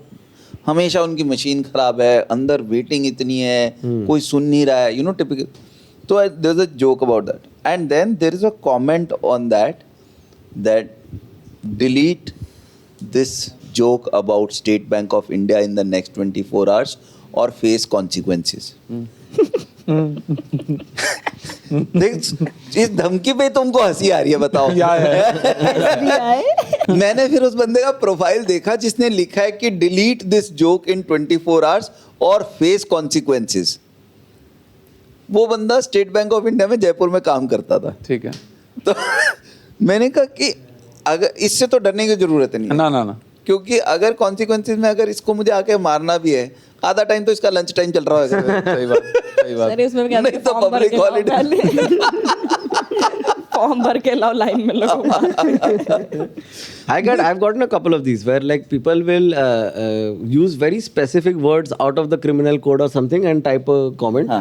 हमेशा उनकी मशीन खराब है अंदर वेटिंग इतनी है कोई सुन नहीं रहा है यू नो टिपिकल तो there is a joke about that and then there is a comment on that delete this joke about State Bank of India in the next 24 hours or face consequences. देख इस धमकी पे तुमको हंसी आ रही है, बताओ। मैंने फिर उस बंदे का प्रोफाइल देखा जिसने लिखा है कि delete this joke in 24 hours और फेस कॉन्सिक्वेंसेस। वो बंदा स्टेट बैंक ऑफ इंडिया में जयपुर में काम करता था। ठीक है। तो मैंने कहा कि अगर इससे तो डरने की जरूरत नहीं है। ना क्योंकि अगर कॉन्सिक्वेंसेस में अगर इसको मुझे आके मारना भी है, आधा टाइम तो इसका लंच टाइम चल रहा है। सही बात। अरे इसमें क्या नहीं तो पब्लिक हॉलिडे फॉर्म भर के लाओ लाइन में लगो। I've gotten a couple of these where like people will use very specific words out of the criminal code or something and type a comment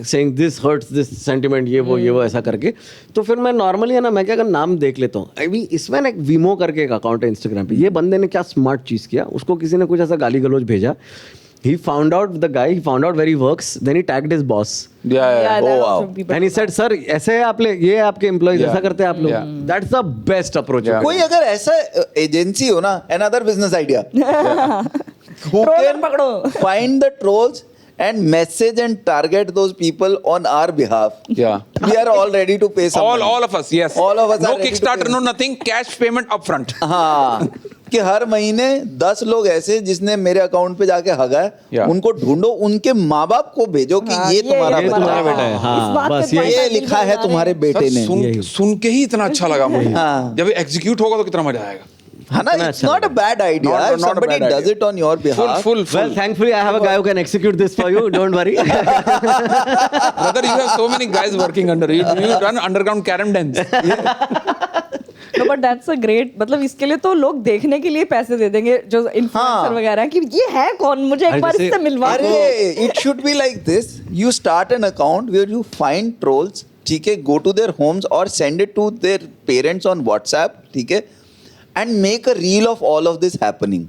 saying this hurts this sentiment, ये वो ऐसा करके। तो फिर मैं normally है ना, मैं क्या नाम देख लेता हूँ। अभी इसमें ना एक वीमो करके एक अकाउंट है Instagram पे। ये बंदे ने क्या स्मार्ट चीज़ किया, उसको किसी ने कुछ ऐसा गाली गलौज भेजा। He found out where he works, then he tagged his boss. Yeah. Oh, wow. And he said, sir, ऐसे आप ये आपके employees ऐसा करते हैं आप लोग। That's the best approach. कोई अगर ऐसा एजेंसी हो ना, another business idea, who can find the trolls and message and target those people on our behalf. Yeah. We are all ready to pay some money. All of us, yes. All of us no are ready to Kickstarter, pay. no nothing, cash payment upfront. हाँ, कि हर महीने 10 लोग ऐसे जिसने मेरे account पे जाके हगा है, Yeah. उनको ढूंढो, उनके माँ बाप को भेजो कि ये तुम्हारा बेटा है, हाँ, बस ये लिखा है तुम्हारे बेटे सर, ने। सुन के ही इतना अच्छा लगा मुझे। हाँ। जब एग्जीक्यूट होगा तो कितना मजा आएगा। है ना, it's not a bad idea. Not If a somebody bad does idea. it on your behalf. Full. Well, thankfully, I have a guy who can execute this for you. Don't worry. Brother, you have so many guys working under you. You run underground carom dens. No, but that's a great, मतलब इसके लिए तो लोग देखने के लिए पैसे दे देंगे जो इन्फ्लुएंसर वगैरह कि ये है कौन, मुझे एक बार इससे मिलवा दो। अरे it should be like this. You start an account where you find trolls, ठीक है, go to their homes or send it to their parents on WhatsApp, ठीक है, and make a reel of all of this happening.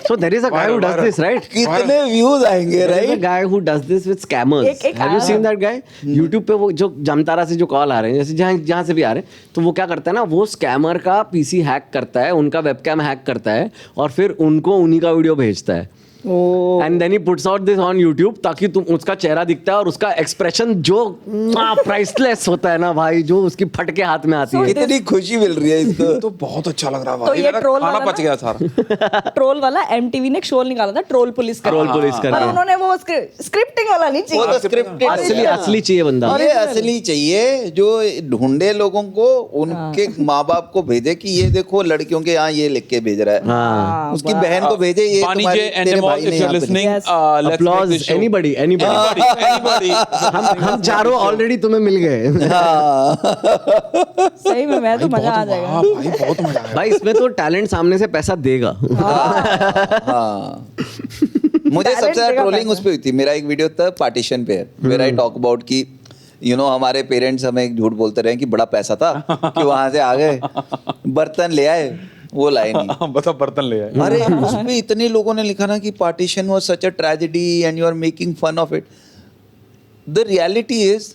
So there is a guy who does this, right? कितने views आएंगे, There is a right? guy who does this with scammers. एक Have you seen that guy? YouTube पे वो जो जमतारा से जो call आ रहे हैं, जैसे जहाँ से भी आ रहे हैं, तो वो क्या करता है ना, वो स्कैमर का पीसी हैक करता है, उनका वेबकैम हैक करता है और फिर उनको उन्हीं का वीडियो भेजता है। And then he puts out this on YouTube ताकि तुम उसका चेहरा दिखता है और उसका एक्सप्रेशन जो प्राइसलेस होता है ना भाई, जो उसकी फटके हाथ में आती है। कितनी खुशी मिल रही है इसको। तो बहुत अच्छा लग रहा है तो भाई। ये मेरा troll खाना वाला पच गया सारा। ट्रोल वाला MTV ने एक शो निकाला था, ट्रोल पुलिस का। ट्रोल पुलिस पर करके उन्होंने वो स्क्रिप्टिंग वाला नहीं वो तो चाहिए। scripted असली चाहिए बंदा। ये असली चाहिए जो ढूंढे लोगों को, उनके माँ बाप को भेजे कि ये देखो लड़कियों के यहाँ ये लिख के भेज रहा है। हाँ। उसकी बहन को भेजे, ये Bani तुम्हारे J and तेरे Amol, भाई ने if you're यहाँ पे listening, Yes. let's make Applause, this show. anybody. Anybody. हम चारों ऑलरेडी तुम्हें मिल गए। सही में मैं तो मजा आ जाएगा। हाँ भाई बहुत मजा आया। भाई इसमें तो टैलेंट सामने से पैसा देगा। हाँ। मुझे सबसे ज्यादा देगा ट्रोलिंग पैसा। उस पे हुई थी। मेरा एक वीडियो था पार्टीशन पे, वेयर आई टॉक अबाउट कि हमारे पेरेंट्स हमें झूठ बोलते रहे कि बड़ा पैसा था कि वहां से आ गए, बर्तन ले आए, वो लाए नहीं। बता बर्तन ले आए। अरे उसमें इतने लोगों ने लिखा ना कि partition was such a tragedy and you are making fun of it. The reality is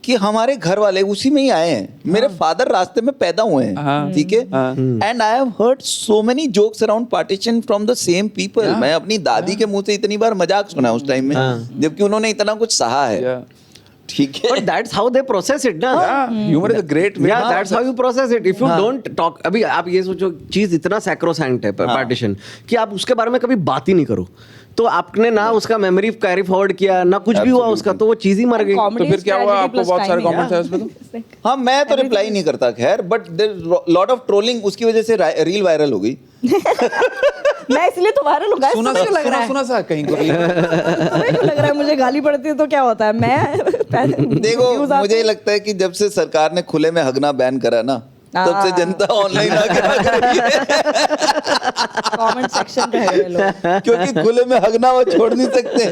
कि हमारे घर वाले उसी में ही आए हैं। मेरे फादर रास्ते में पैदा हुए हैं, ठीक है, and I have heard so many jokes around partition from the same people. मैं अपनी दादी के मुंह से इतनी बार मजाक सुना उस टाइम में, जबकि उन्होंने इतना कुछ सहा है, ठीक है। But that's how they process it, ना? Humor is a great way. Yeah, that's how you process it. If you don't talk, अभी आप ये सोचो चीज इतना sacrosanct है पार्टीशन कि आप उसके बारे में कभी बात ही नहीं करो, तो आपने ना उसका मेमोरी कैरी फॉरवर्ड किया ना कुछ भी हुआ उसका, तो वो चीज ही मर गई। तो फिर क्या हुआ? आपको बहुत सारे कमेंट्स आए उसमें तो? हाँ, मैं तो रिप्लाई नहीं करता खैर, but there lot of trolling उसकी वजह से रील वायरल हो गई। मैं इसलिए तो वायरल हो गया। सुना सा कहीं को। लग रहा है मुझे गाली पड़ती है तो क्या होता है, मैं देखो मुझे लगता है कि जब से सरकार ने खुले में हगना बैन करा ना, तब से जनता ऑनलाइन आके हग रही है। कमेंट सेक्शन पे है लोग, क्योंकि खुले में हगना वो छोड़ नहीं सकते,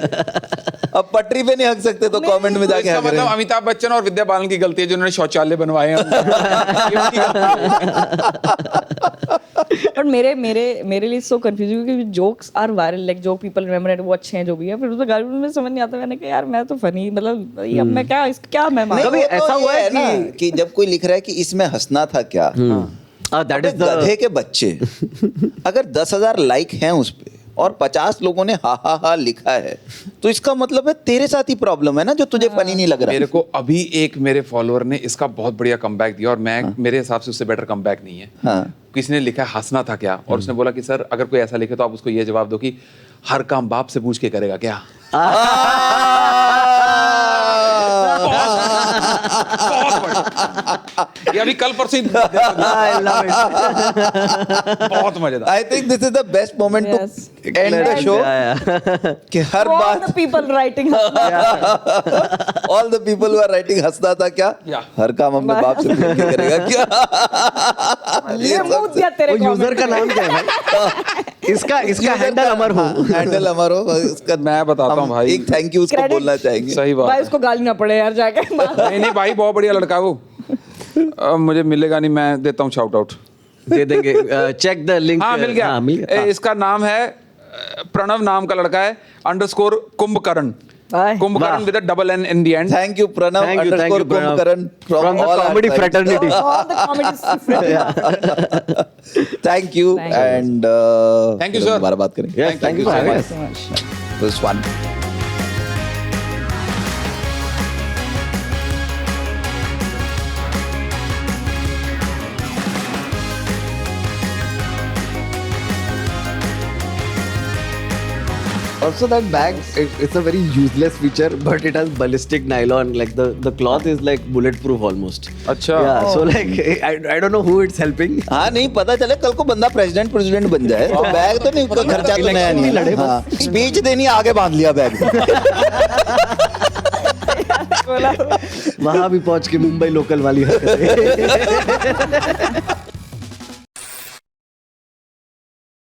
अब पटरी पे नहीं हग सकते तो कमेंट में जाके इसका हग रहे मतलब हैं। अमिताभ बच्चन और विद्या बालन की गलती है जिन्होंने शौचालय बनवाए हैं। ये उनकी गलती है। पर मेरे लिए सो कंफ्यूजिंग क्योंकि जोक्स आर वायरल, लाइक जो पीपल रिमेंबर इट, वो अच्छे हैं जो भी है, फिर उसमें गाली में समझ नहीं आता। मैंने कहा यार मैं तो फनी, मतलब अब मैं क्या मैं नहीं, कभी वो तो ऐसा हुआ ये है ना कि जब कोई लिख रहा है कि इसमें हंसना था क्या, That is गधे the के बच्चे, अगर 10,000 लाइक हैं उस पे और 50 लोगों ने हा हा हा लिखा है, तो इसका मतलब है तेरे साथ ही प्रॉब्लम है ना, जो तुझे फनी नहीं लग रहा। मेरे को अभी एक मेरे फॉलोअर ने इसका बहुत बढ़िया कमबैक दिया, और मैं मेरे हिसाब से उससे बेटर कमबैक नहीं है। किसी ने लिखा हंसना था क्या, और उसने बोला कि सर अगर कोई ऐसा लिखे तो आप उसको ये जवाब दो कि हर काम बाप से पूछ के करेगा क्या। ये अभी कल परसों ही बहुत मजेदार। I think this is the best moment to end the show, कि हर बात All the people writing all the people who are writing हंसना था क्या, हर काम अपने बाप से पूछ के करेगा क्या। ये मुंह दिया तेरे यूजर का नाम क्या है भाई? इसका हैंडल अमर हो, हैंडल अमर हो इसका। मैं बताता हूँ भाई, एक थैंक यू उसको Credit- बोलना चाहेंगे। सही बात भाई है। उसको गाली ना पड़े यार जाके। नहीं भाई बहुत बढ़िया लड़का है वो। अब मुझे मिलेगा नहीं, मैं देता हूँ शाउट आउट। दे देंगे, चेक द लिंक। हाँ मिल गया, इसका नाम है प्रणव, नाम का लड़का है, _ Kumbhakarna. Bye. Kumbhakarna with double N in the end. Thank you Pranav Thank you, _ Kumbhakarna from the comedy fraternity. All the comedy thank you Thank you. And Thank you, sir. दोबारा बात करेंगे। Yes, thank you so much. so much. It was fun. Also that bag, it's a very useless feature, but it has ballistic nylon. Like the cloth is like bulletproof almost. अच्छा। Yeah. So like I don't know who it's helping. हाँ नहीं पता चले कल को बंदा president बन जाए तो बैग तो नहीं, उसका खर्चा तो नया नहीं लड़े। स्पीच देनी आगे बांध लिया बैग। वहां भी पहुंच के मुंबई लोकल वाली हरकतें।